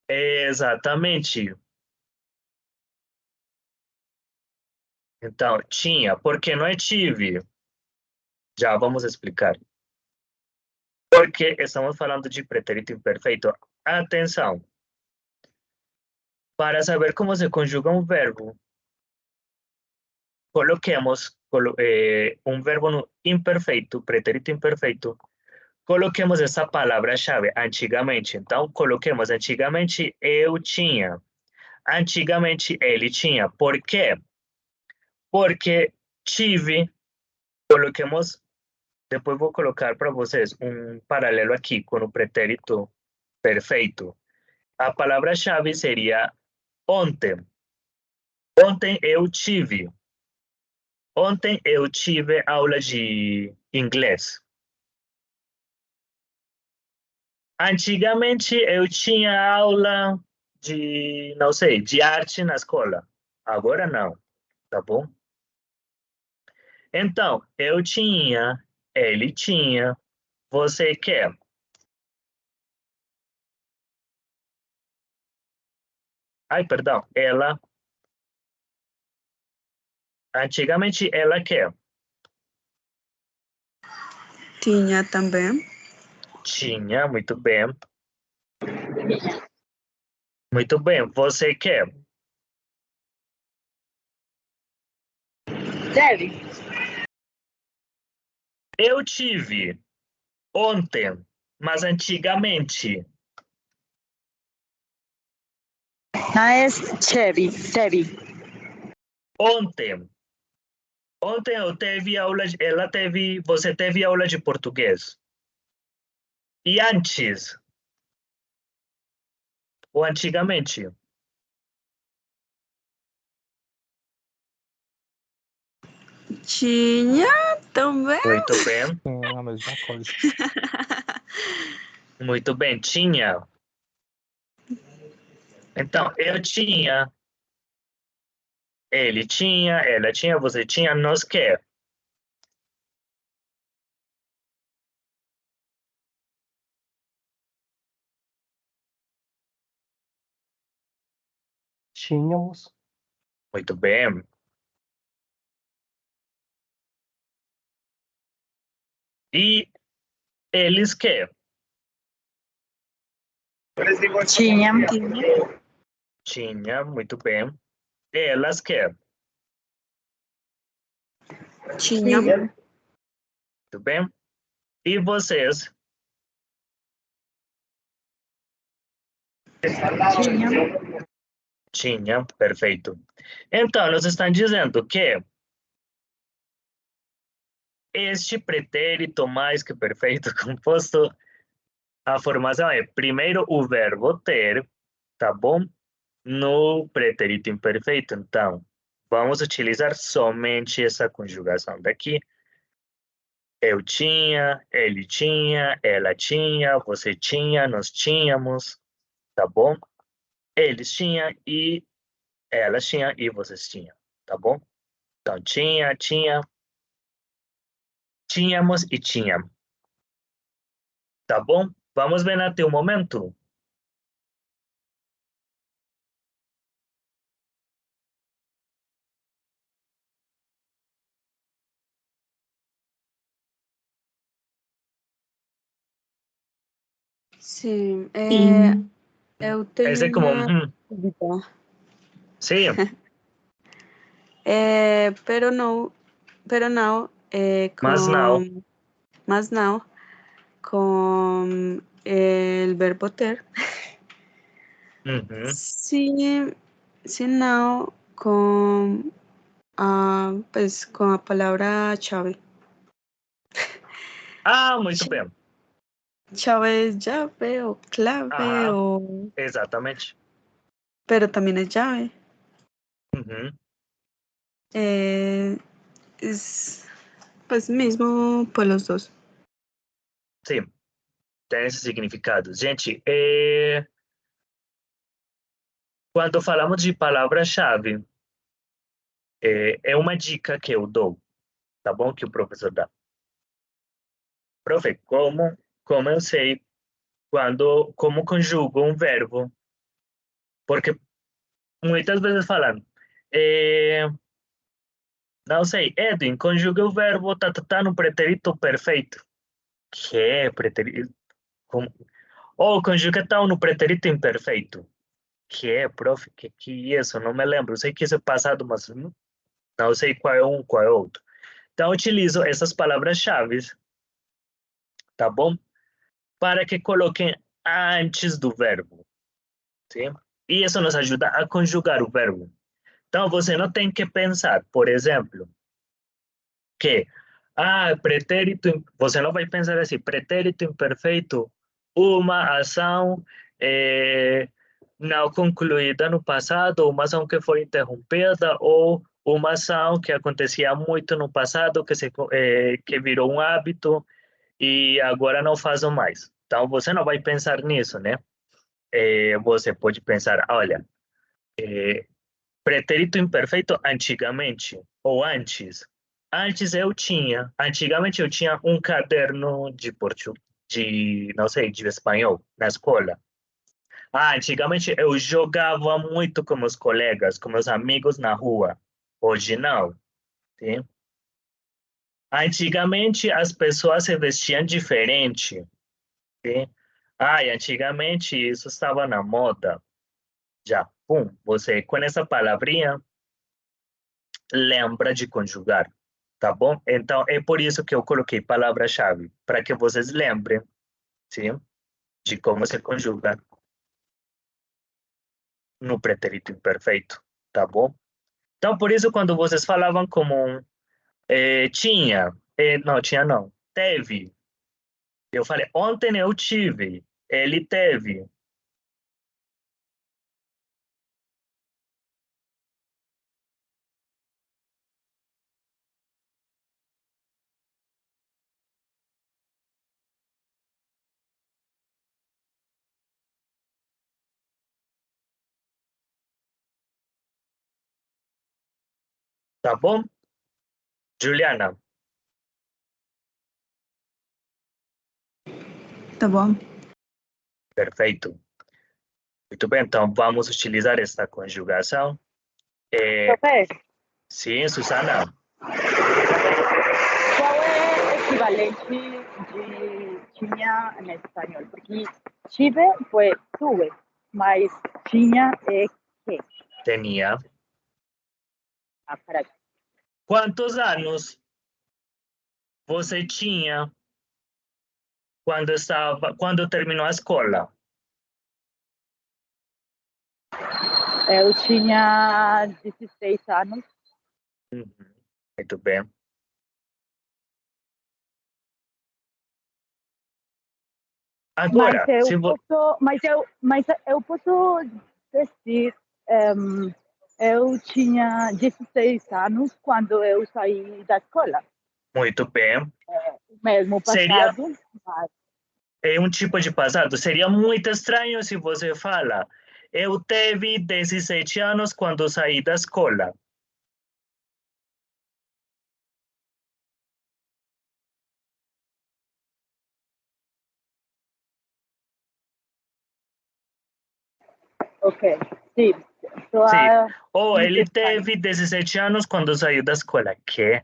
[SPEAKER 1] Exatamente. Então, tinha, porque não é tive. Já vamos explicar. Porque estamos falando de pretérito imperfeito. Atenção. Para saber como se conjuga um verbo, coloquemos um verbo no imperfeito, pretérito imperfeito, coloquemos essa palavra-chave, antigamente. Então, coloquemos antigamente eu tinha. Antigamente ele tinha. Por quê? Porque tive, coloquemos, depois vou colocar para vocês um paralelo aqui com o pretérito perfeito. A palavra-chave seria ontem. Ontem eu tive. Ontem eu tive aula de inglês. Antigamente eu tinha aula de, não sei, de arte na escola. Agora não, tá bom? Então, eu tinha, ele tinha, você quer. Ai, perdão, ela. Antigamente ela quer.
[SPEAKER 2] Tinha também.
[SPEAKER 1] Tinha, muito bem. Muito bem, você quer.
[SPEAKER 3] Deve.
[SPEAKER 1] Eu tive ontem, mas antigamente.
[SPEAKER 3] Mas teve.
[SPEAKER 1] Ontem. Ontem eu teve aula, ela teve, você teve aula de português. E antes? Ou antigamente?
[SPEAKER 2] Tinha também.
[SPEAKER 1] Muito bem,
[SPEAKER 6] Sim, a mesma coisa.
[SPEAKER 1] muito bem, tinha. Então, eu tinha, ele tinha, ela tinha, você tinha, nós quer.
[SPEAKER 4] Tínhamos.
[SPEAKER 1] Muito bem. E eles quer.
[SPEAKER 3] Tinha.
[SPEAKER 1] Tinha, muito bem. Elas quer.
[SPEAKER 2] Tinha.
[SPEAKER 1] Muito bem. E vocês? Tinha, perfeito. Então, nos estão dizendo que este pretérito mais que perfeito composto, a formação é primeiro o verbo ter, tá bom? No pretérito imperfeito. Então, vamos utilizar somente essa conjugação daqui. Eu tinha, ele tinha, ela tinha, você tinha, nós tínhamos, tá bom? Eles tinham e elas tinham e vocês tinham, tá bom? Então, tinha, tínhamos e tinham. Tá bom? Vamos ver até o momento.
[SPEAKER 2] Sim. Eu
[SPEAKER 1] Esse é
[SPEAKER 2] tenho
[SPEAKER 1] como,
[SPEAKER 2] uma dúvida.
[SPEAKER 1] sim,
[SPEAKER 2] Pero não,
[SPEAKER 1] mas não.
[SPEAKER 2] mas não, com el verbo ter.
[SPEAKER 1] Uhum.
[SPEAKER 2] Se não, com a palavra-chave.
[SPEAKER 1] Ah, muito bem.
[SPEAKER 2] Chave es llave o clave,
[SPEAKER 1] Aham, exatamente.
[SPEAKER 2] pero también es llave.
[SPEAKER 1] Uhum.
[SPEAKER 2] Es pues mismo por los dos.
[SPEAKER 1] Sim, tem esse significado. Gente, Quando falamos de palavra-chave, é uma dica que eu dou, tá bom? Que o professor dá. Profe, como eu sei como conjugo um verbo? Porque muitas vezes falam, não sei, Edwin, conjuga o verbo tá no pretérito perfeito. Que é pretérito? Ou conjuga tal no pretérito imperfeito. Que é, prof? Que é isso? Não me lembro. Sei que isso é passado, mas não sei qual é um, qual é outro. Então, utilizo essas palavras-chave, tá bom? Para que coloquem antes do verbo, sim? E isso nos ajuda a conjugar o verbo. Então, você não tem que pensar, por exemplo, que, pretérito, você não vai pensar assim, pretérito imperfeito, uma ação não concluída no passado, uma ação que foi interrompida, ou uma ação que acontecia muito no passado, que virou um hábito e agora não fazem mais. Então, você não vai pensar nisso, né? Você pode pensar, olha, pretérito imperfeito antigamente, ou antes. Antigamente eu tinha um caderno de português, não sei, de espanhol, na escola. Antigamente eu jogava muito com meus colegas, com meus amigos na rua. Hoje não, sim? Antigamente as pessoas se vestiam diferente, sim? E antigamente isso estava na moda. Já, pum, você com essa palavrinha lembra de conjugar, tá bom? Então é por isso que eu coloquei palavra-chave, para que vocês lembrem, sim, de como se conjuga no pretérito imperfeito, tá bom? Então por isso quando vocês falavam como tinha, não, tinha não, teve. Eu falei, ontem eu tive, ele teve. Tá bom? Juliana,
[SPEAKER 2] Tá bom?
[SPEAKER 1] perfeito. Muito bem, então vamos utilizar esta conjugação.
[SPEAKER 3] Profe,
[SPEAKER 1] Sim, Susana.
[SPEAKER 3] qual é o equivalente de tinha em espanhol? Porque tive foi tuve, mas tinha é que.
[SPEAKER 1] Tinha.
[SPEAKER 3] Peraí.
[SPEAKER 1] Quantos anos você tinha quando terminou a escola?
[SPEAKER 3] Eu tinha 16 anos.
[SPEAKER 1] Uhum. Muito bem. Agora,
[SPEAKER 3] Mas eu posso dizer, eu tinha 16 anos quando eu saí da escola.
[SPEAKER 1] muito bem.
[SPEAKER 3] Mesmo
[SPEAKER 1] Seria
[SPEAKER 3] passado, mas
[SPEAKER 1] um tipo de passado. Seria muito estranho se você fala, eu teve 17 anos quando saí da escola.
[SPEAKER 3] ok, sim. Estou
[SPEAKER 1] Sim.
[SPEAKER 3] a
[SPEAKER 1] Ou ele
[SPEAKER 3] intentar.
[SPEAKER 1] teve 17 anos quando saiu da escola. Que?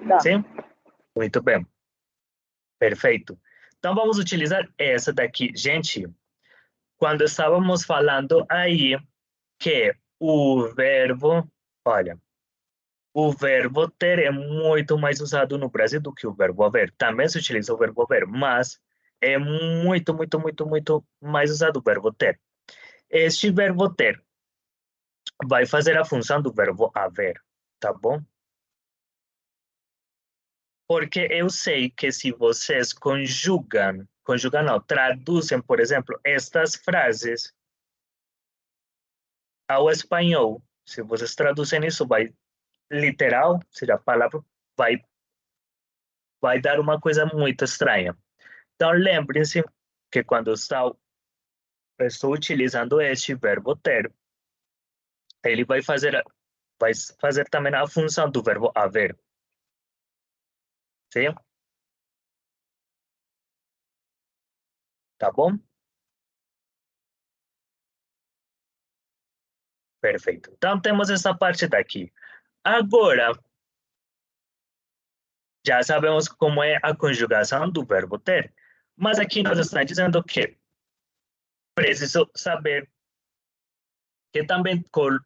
[SPEAKER 3] Tá.
[SPEAKER 1] Sim? Muito bem. Perfeito. Então vamos utilizar essa daqui. Gente, quando estávamos falando aí que olha, o verbo ter é muito mais usado no Brasil do que o verbo haver. Também se utiliza o verbo haver, mas é muito, muito, muito, muito mais usado o verbo ter. Este verbo ter vai fazer a função do verbo haver, tá bom? Porque eu sei que se vocês conjugam não, traduzem, por exemplo, estas frases ao espanhol, se vocês traduzem isso, vai literal, ou seja, a palavra vai, vai dar uma coisa muito estranha. Então, lembrem-se que quando está eu estou utilizando este verbo ter. Ele vai fazer também a função do verbo haver. Sim? Tá bom? Perfeito. Então, temos essa parte daqui. Agora, já sabemos como é a conjugação do verbo ter. Mas aqui nos está dizendo que preciso saber que também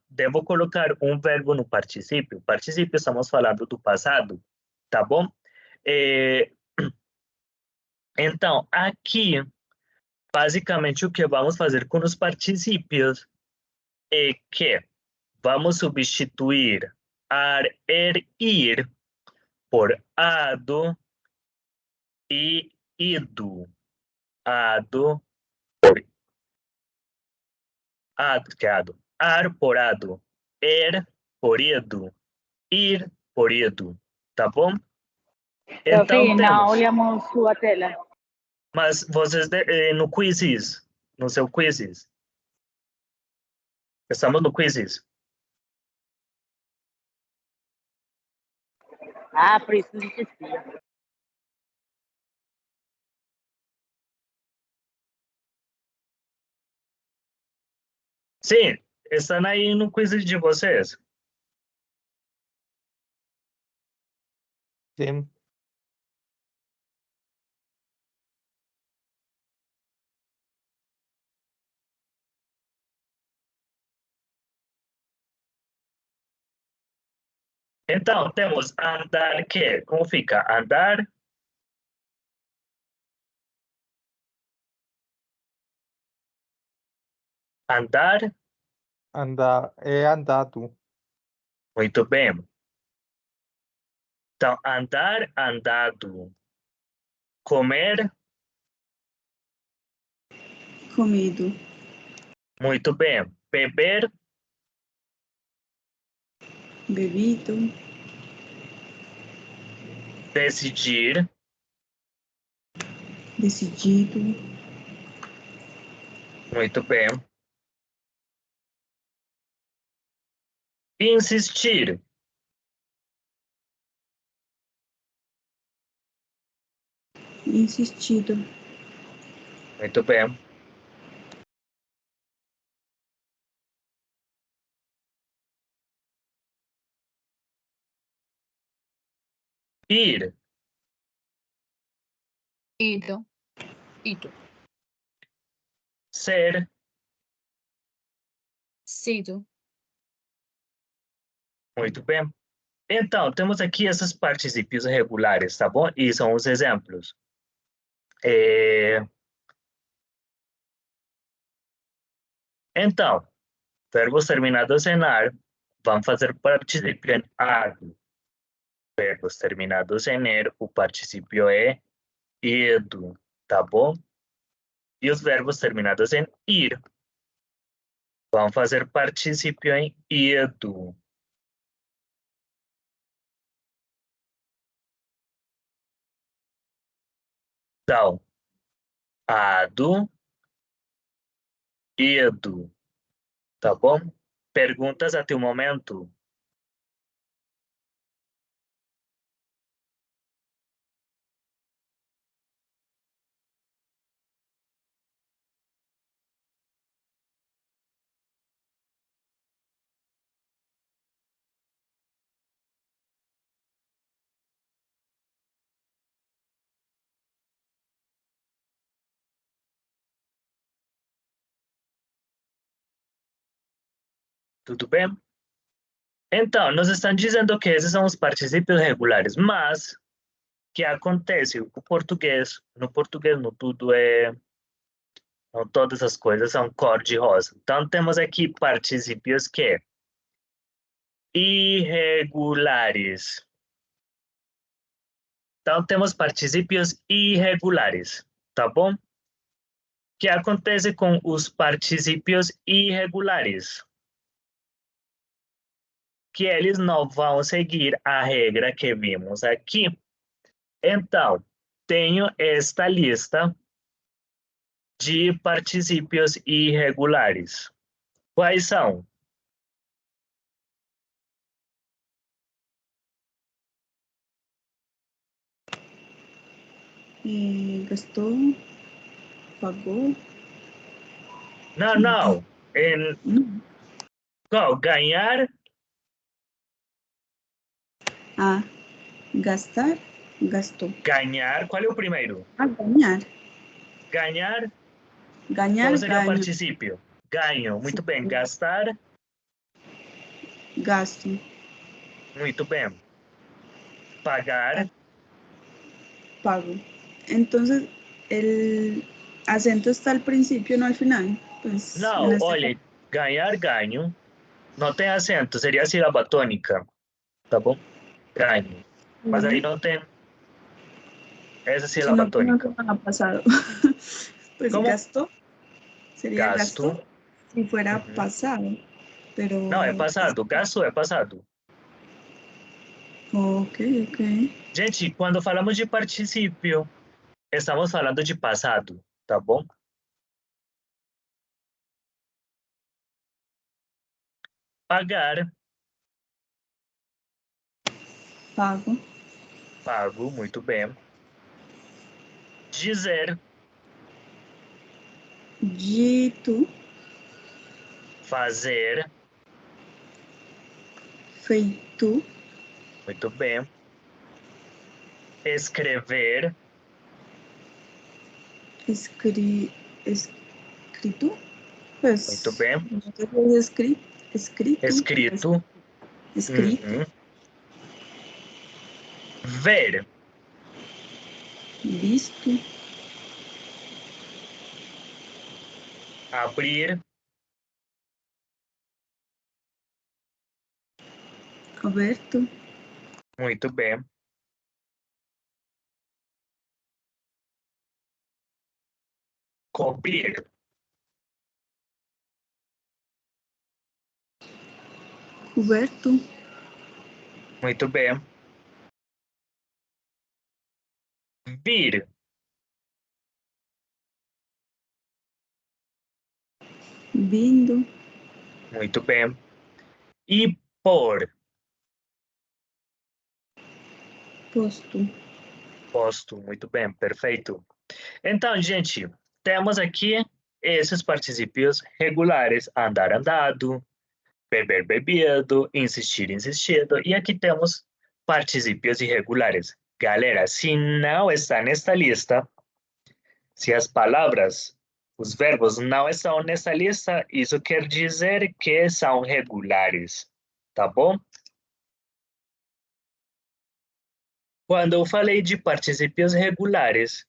[SPEAKER 1] devo colocar um verbo no particípio. Particípio, estamos falando do passado, tá bom? Então, aqui, basicamente, o que vamos fazer com os particípios é que vamos substituir ar, ir por ado e ido. Ado por ado, que é ado. Ar por ado. Por ido. Ir por ido. Tá bom? Então,
[SPEAKER 5] Profe, não
[SPEAKER 1] temos.
[SPEAKER 5] olhamos sua tela.
[SPEAKER 1] Mas vocês, no quizzes, no seu quizzes. Estamos no quizzes.
[SPEAKER 5] Ah, por isso não esquecia.
[SPEAKER 1] Sim, estão aí no quiz de vocês.
[SPEAKER 6] Sim.
[SPEAKER 1] Então, temos andar que, como fica? Andar, andar,
[SPEAKER 6] Andar, é andado.
[SPEAKER 1] muito bem. Então, andar, andado. Comer,
[SPEAKER 2] Comido.
[SPEAKER 1] muito bem. Beber,
[SPEAKER 2] Bebido.
[SPEAKER 1] decidir,
[SPEAKER 2] Decidido.
[SPEAKER 1] muito bem. Insistir,
[SPEAKER 2] Insistido.
[SPEAKER 1] muito bem. Ir,
[SPEAKER 5] Ido. Ido.
[SPEAKER 1] ser,
[SPEAKER 5] Sido.
[SPEAKER 1] muito bem. Então, temos aqui essas particípios regulares, tá bom? E são os exemplos. Então, verbos terminados em ar vão fazer particípio em ado. Verbos terminados em er, o particípio é ido, tá bom? E os verbos terminados em ir vão fazer particípio em ido. Então, ado, ido, tá bom? Perguntas até o momento? Tudo bem? Então, nos estão dizendo que esses são os particípios regulares, mas o que acontece? O português, no português não tudo é, não todas as coisas são cor de rosa. Então, temos aqui particípios que irregulares. Então, temos particípios irregulares, tá bom? O que acontece com os particípios irregulares? Que eles não vão seguir a regra que vimos aqui. Então, tenho esta lista de particípios irregulares. Quais são?
[SPEAKER 2] Gastou, pagou.
[SPEAKER 1] Não.
[SPEAKER 2] Não.
[SPEAKER 1] Qual? Ganhar,
[SPEAKER 2] Ah, gastar, gastou.
[SPEAKER 1] ganhar. Qual é o primeiro?
[SPEAKER 2] Ganhar.
[SPEAKER 1] Ganhar.
[SPEAKER 2] Ganhar,
[SPEAKER 1] Qual seria o
[SPEAKER 2] ganho.
[SPEAKER 1] particípio? Ganho. Muito bem. Gastar.
[SPEAKER 2] Gasto.
[SPEAKER 1] Muito bem. Pagar.
[SPEAKER 2] Pago. Entonces, el acento está al principio, no al final. Pues,
[SPEAKER 1] Não, olha, ganhar, ganho. Não tem acento, seria sílaba tônica. Tá bom? Ganho. Mas aí não tem essa sílaba
[SPEAKER 2] Sino que no
[SPEAKER 1] tônica.
[SPEAKER 2] ha pasado. Pues
[SPEAKER 1] ¿Cómo?
[SPEAKER 2] gasto. Sería
[SPEAKER 1] Gasto.
[SPEAKER 2] gasto si fuera
[SPEAKER 1] Uhum.
[SPEAKER 2] pasado. Pero.
[SPEAKER 1] Não, é passado. Gasto é passado.
[SPEAKER 2] Ok, ok.
[SPEAKER 1] Gente, quando falamos de particípio, estamos falando de passado, tá bom? Pagar,
[SPEAKER 2] Pago.
[SPEAKER 1] pago, muito bem. Dizer,
[SPEAKER 2] Dito.
[SPEAKER 1] fazer,
[SPEAKER 2] Feito.
[SPEAKER 1] muito bem. Escrever,
[SPEAKER 2] Escrito. Pues.
[SPEAKER 1] muito bem.
[SPEAKER 2] No sé si es escrito.
[SPEAKER 1] Escrito,
[SPEAKER 2] Escrito.
[SPEAKER 1] uhum. Ver,
[SPEAKER 2] Visto.
[SPEAKER 1] abrir,
[SPEAKER 2] Aberto.
[SPEAKER 1] muito bem. Cobrir,
[SPEAKER 2] Coberto.
[SPEAKER 1] muito bem. Vir,
[SPEAKER 2] Vindo.
[SPEAKER 1] muito bem. E pôr,
[SPEAKER 2] Posto.
[SPEAKER 1] posto, muito bem, perfeito. Então, gente, temos aqui esses particípios regulares: andar, andado, beber, bebido, insistir, insistido. E aqui temos particípios irregulares. Galera, se não está nesta lista, se as palavras, os verbos não estão nessa lista, isso quer dizer que são regulares, tá bom? Quando eu falei de particípios regulares,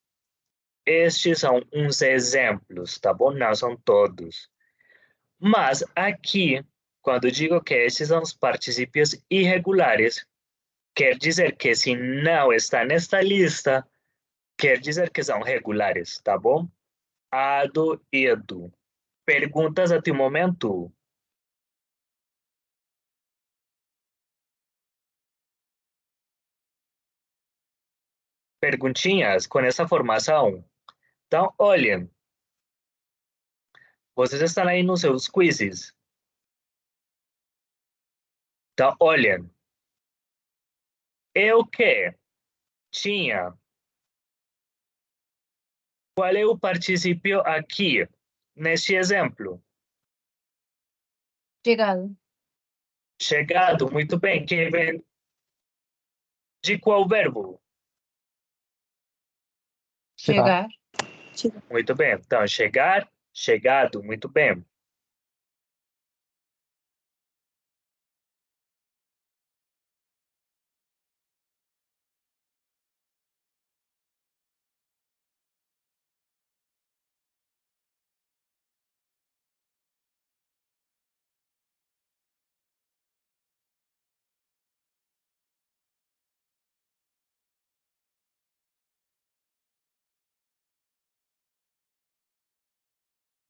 [SPEAKER 1] estes são uns exemplos, tá bom? Não são todos. Mas aqui, quando digo que esses são os particípios irregulares, quer dizer que se não está nesta lista, quer dizer que são regulares, tá bom? Ado, edo. Perguntas até o momento? Perguntinhas com essa formação? Então, olhem, vocês estão aí nos seus quizzes. Então, olhem, eu que tinha. Qual é o particípio aqui, neste exemplo?
[SPEAKER 5] Llegado.
[SPEAKER 1] Chegado, muito bem. Que vem de qual verbo?
[SPEAKER 5] Llegar.
[SPEAKER 1] Muito bem. Então, chegar, chegado, muito bem.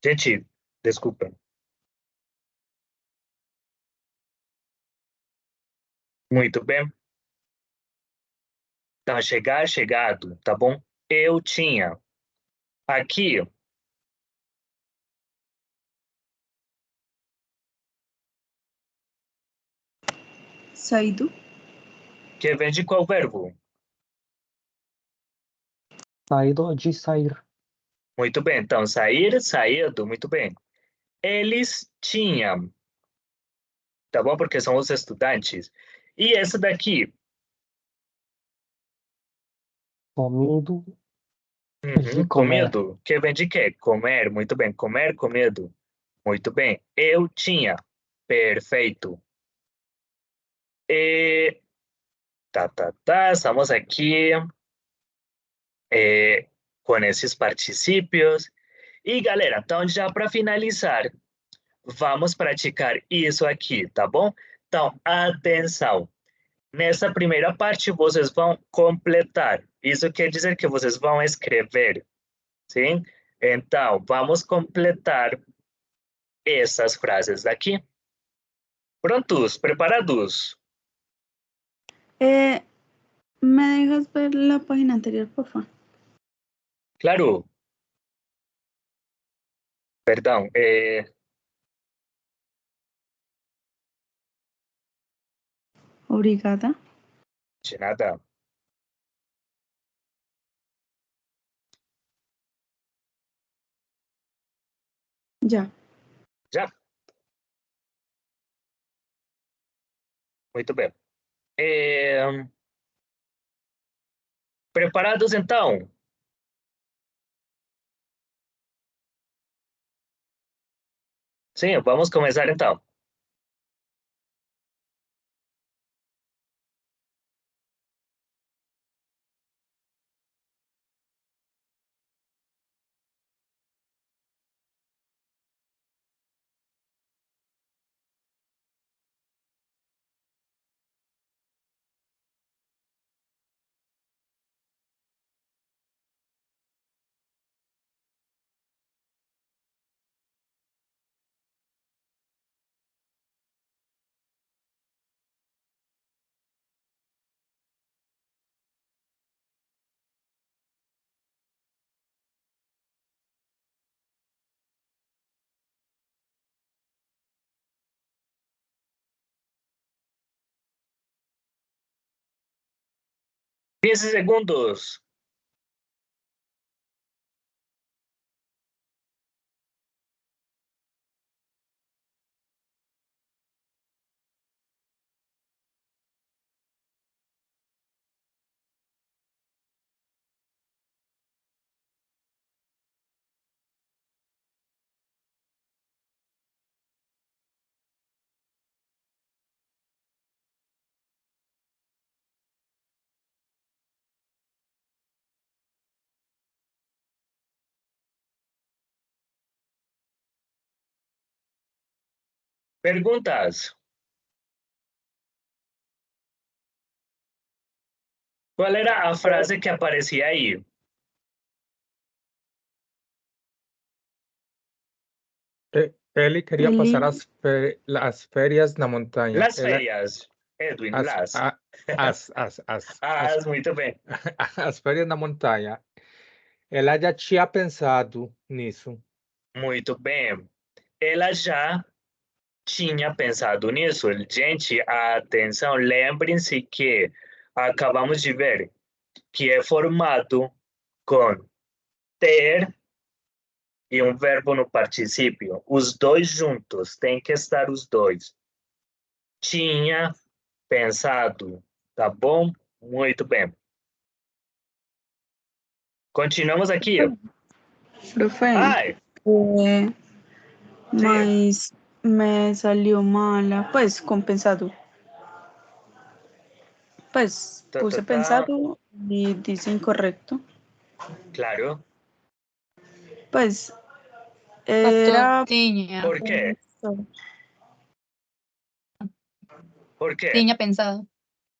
[SPEAKER 1] Gente, desculpa. Muito bem. Então, chegar, chegado, tá bom? Eu tinha. Aqui,
[SPEAKER 2] Saído.
[SPEAKER 1] Que vem de qual verbo?
[SPEAKER 8] Saído de sair.
[SPEAKER 1] Muito bem, então, sair, saído, muito bem. Eles tinham, tá bom? Porque são os estudantes. E esse daqui?
[SPEAKER 8] Comido. De comer.
[SPEAKER 1] Comido. Que vem de quê? Comer, muito bem. Comer, comido. Muito bem. Eu tinha. Perfeito. E... Estamos aqui com esses particípios. E, galera, então, já para finalizar, vamos praticar isso aqui, tá bom? Então, atenção. Nessa primeira parte, vocês vão completar. Isso quer dizer que vocês vão escrever, sim? Então, vamos completar essas frases daqui. Prontos? Preparados?
[SPEAKER 2] ¿Me dejas ver la página anterior, por favor?
[SPEAKER 1] Claro. Perdão.
[SPEAKER 2] Obrigada.
[SPEAKER 1] De nada.
[SPEAKER 2] Ya.
[SPEAKER 1] Já. Muito bem. Preparados, então? Sim, vamos começar, então. Quinze segundos. Perguntas. Qual era a frase que aparecia aí?
[SPEAKER 6] Ele queria
[SPEAKER 2] Ele-
[SPEAKER 6] passar as férias na montanha.
[SPEAKER 1] Las férias. Edwin, las. Muito bem.
[SPEAKER 6] As férias na montanha. Ela já tinha pensado nisso.
[SPEAKER 1] Muito bem. Ela já tinha pensado nisso. Gente, atenção, lembrem-se que acabamos de ver que é formado com ter e um verbo no particípio. Os dois juntos, tem que estar os dois. Tinha pensado, tá bom? Muito bem. Continuamos aqui.
[SPEAKER 2] Profe,
[SPEAKER 1] Ai,
[SPEAKER 2] mas me salió mala, pues compensado. Pues puse pensado y dice incorrecto.
[SPEAKER 1] claro.
[SPEAKER 2] Pues era
[SPEAKER 5] Tinha.
[SPEAKER 1] ¿Por qué? ¿Por qué?
[SPEAKER 5] Tinha pensado.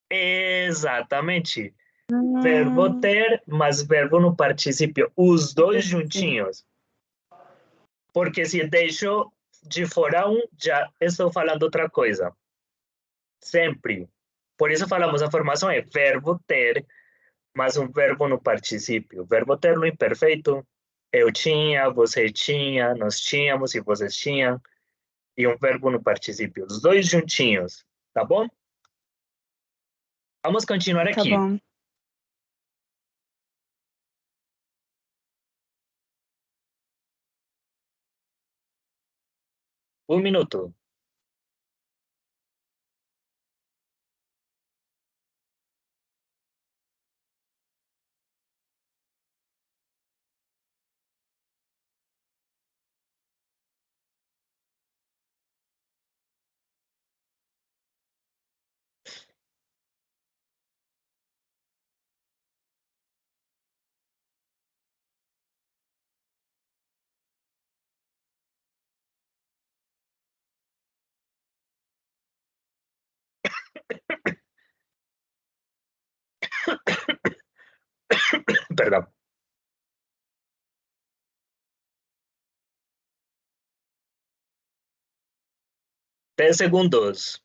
[SPEAKER 1] Exatamente. Verbo ter, mas verbo no particípio. Os dois juntinhos. Porque se deixo de fora um, já estou falando outra coisa. Sempre. Por isso falamos, a formação é verbo ter, mas um verbo no particípio. Verbo ter no imperfeito. Eu tinha, você tinha, nós tínhamos e vocês tinham. E um verbo no particípio. Os dois juntinhos. Tá bom? Vamos continuar
[SPEAKER 2] Tá
[SPEAKER 1] aqui.
[SPEAKER 2] bom.
[SPEAKER 1] Um minuto. Perdão. Dez segundos.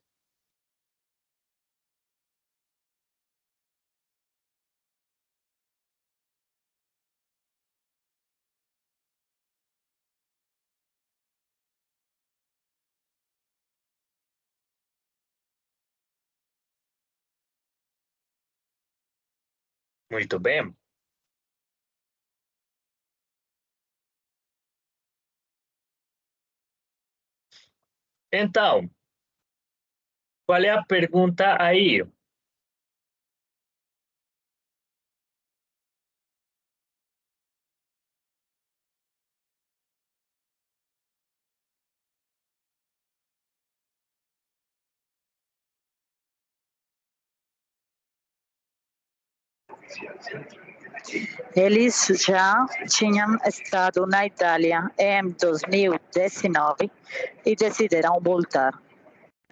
[SPEAKER 1] Muito bem. Então, qual é a pergunta aí?
[SPEAKER 9] Eles já tinham estado na Itália em 2019 e decidiram voltar.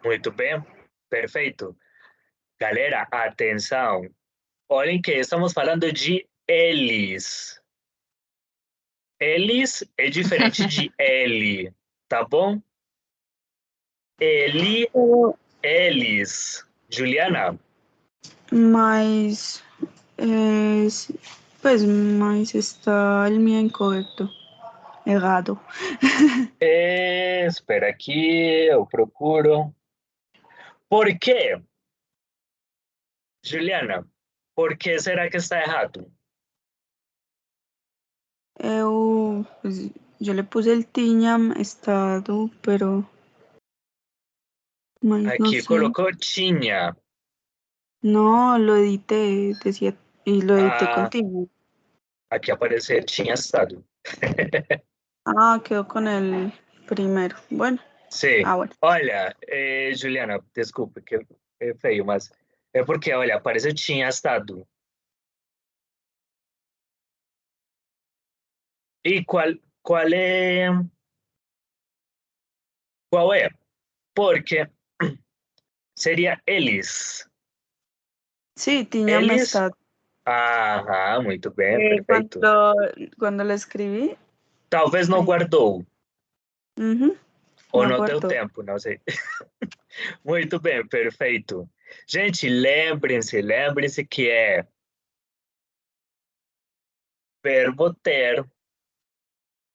[SPEAKER 1] Muito bem. Perfeito. Galera, atenção. Olhem que estamos falando de eles. Eles é diferente de ele, tá bom? Ele, eles. Juliana,
[SPEAKER 2] Mas, pues, mas está el mío incorrecto. Errado.
[SPEAKER 1] espera aqui, eu procuro. Por quê? Juliana, por que será que está errado?
[SPEAKER 2] Pues, yo le puse el Tiñam estado, pero mas no
[SPEAKER 1] Aqui
[SPEAKER 2] sé.
[SPEAKER 1] colocou tinha.
[SPEAKER 2] No, lo edité, decía, y lo edité
[SPEAKER 1] Ah,
[SPEAKER 2] contigo.
[SPEAKER 1] aqui aparecer tinha estado.
[SPEAKER 2] Ah, quedó con el primero. Bueno,
[SPEAKER 1] Sim.
[SPEAKER 2] bueno.
[SPEAKER 1] Olha, Juliana, desculpa que é feio, mas é porque, olha, apareceu tinha estado. E qual é? Qual é? Porque seria eles.
[SPEAKER 2] Sí, Tiñam
[SPEAKER 1] Eles.
[SPEAKER 2] estado.
[SPEAKER 1] Ah, muito bem, perfeito.
[SPEAKER 2] Cuando lo escribí,
[SPEAKER 1] Talvez não
[SPEAKER 2] ahí.
[SPEAKER 1] guardou, ou
[SPEAKER 2] No
[SPEAKER 1] não deu
[SPEAKER 2] guardó.
[SPEAKER 1] tempo, não sei. Muito bem, perfeito. Gente, lembrem-se que é verbo ter,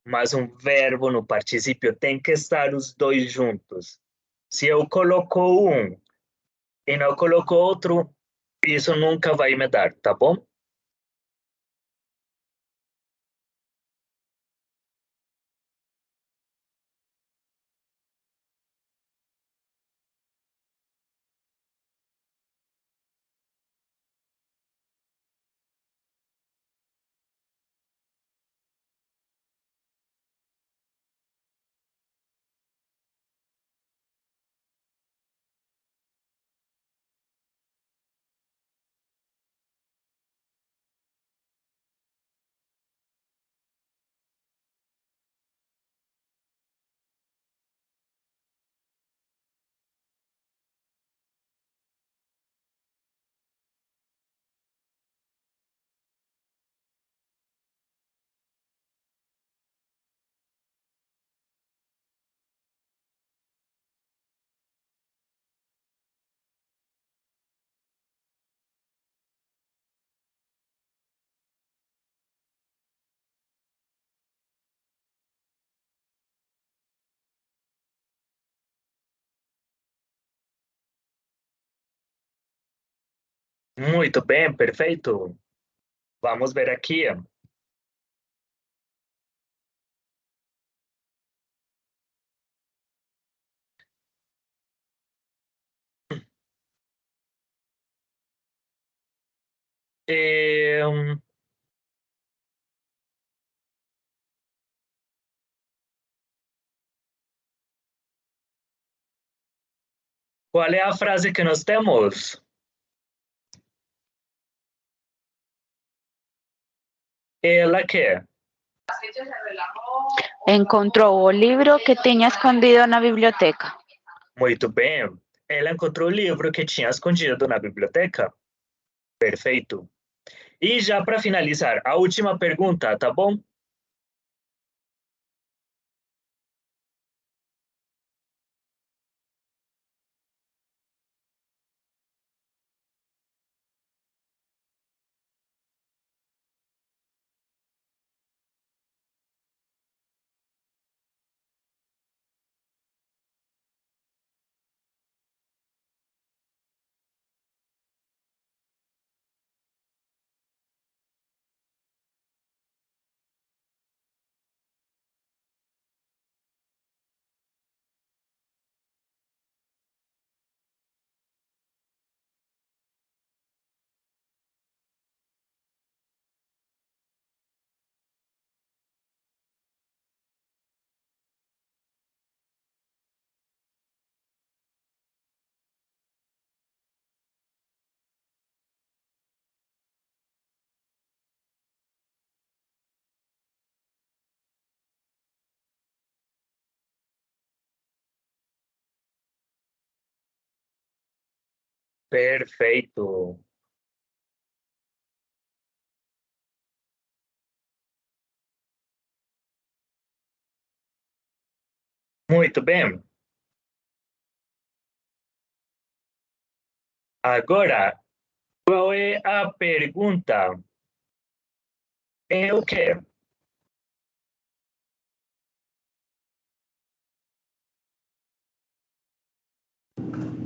[SPEAKER 1] mas um verbo no particípio tem que estar os dois juntos. Se eu coloco um e não coloco outro, isso nunca vai me dar, tá bom? Muito bem, perfeito. Vamos ver aqui. Eh, Qual é a frase que nós temos? Ela quer.
[SPEAKER 7] Encontrou o livro que tinha escondido na biblioteca.
[SPEAKER 1] Muito bem. Ela encontrou o livro que tinha escondido na biblioteca. Perfeito. E já para finalizar, a última pergunta, tá bom? Perfeito. Muito bem. Agora, qual é a pergunta? É o quê?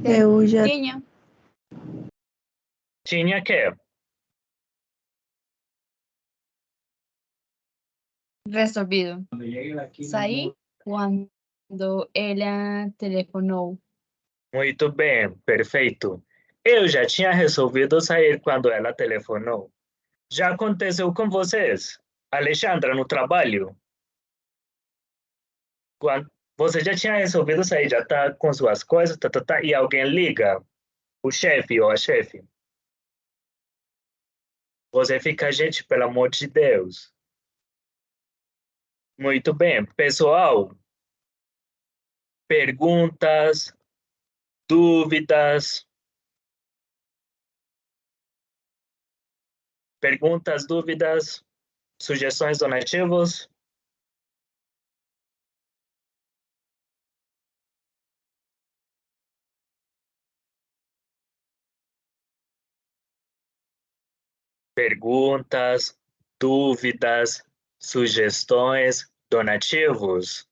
[SPEAKER 2] Eu já
[SPEAKER 1] Tinha que.
[SPEAKER 5] Resolvido. Saí quando ela telefonou.
[SPEAKER 1] Muito bem, perfeito. Eu já tinha resolvido sair quando ela telefonou. Já aconteceu com vocês? Alexandra, no trabalho? Quando você já tinha resolvido sair, já está com suas coisas, e alguém liga, o chefe ou a chefe. Você fica, gente, pelo amor de Deus. Muito bem, pessoal. Perguntas, dúvidas? Perguntas, dúvidas, sugestões, donativos? Perguntas, dúvidas, sugestões, donativos?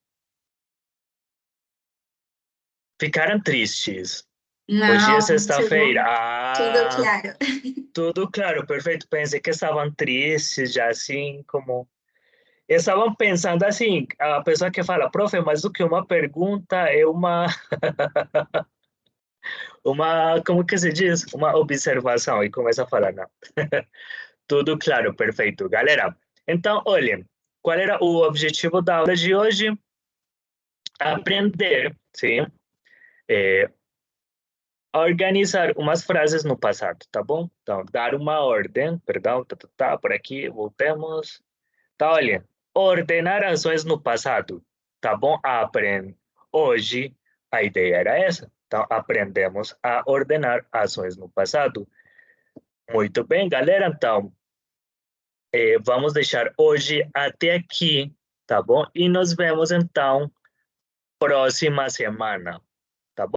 [SPEAKER 1] Ficaram tristes. Hoje é sexta-feira.
[SPEAKER 10] Tudo claro.
[SPEAKER 1] Tudo claro, perfeito. Pensei que estavam tristes, já assim como. Estavam pensando assim, a pessoa que fala, profe, mas do que uma pergunta é como que se diz? Uma observação, e começa a falar, não. Tudo claro, perfeito. Galera, então, olhem, qual era o objetivo da aula de hoje? Aprender, sim, a organizar umas frases no passado, tá bom? Então, dar uma ordem, perdão, por aqui, voltemos. Tá, olha, ordenar ações no passado, tá bom? Hoje, a ideia era essa. Então, aprendemos a ordenar ações no passado. Muito bem, galera, então, vamos deixar hoje até aqui, tá bom? E nos vemos, então, próxima semana, tá bom?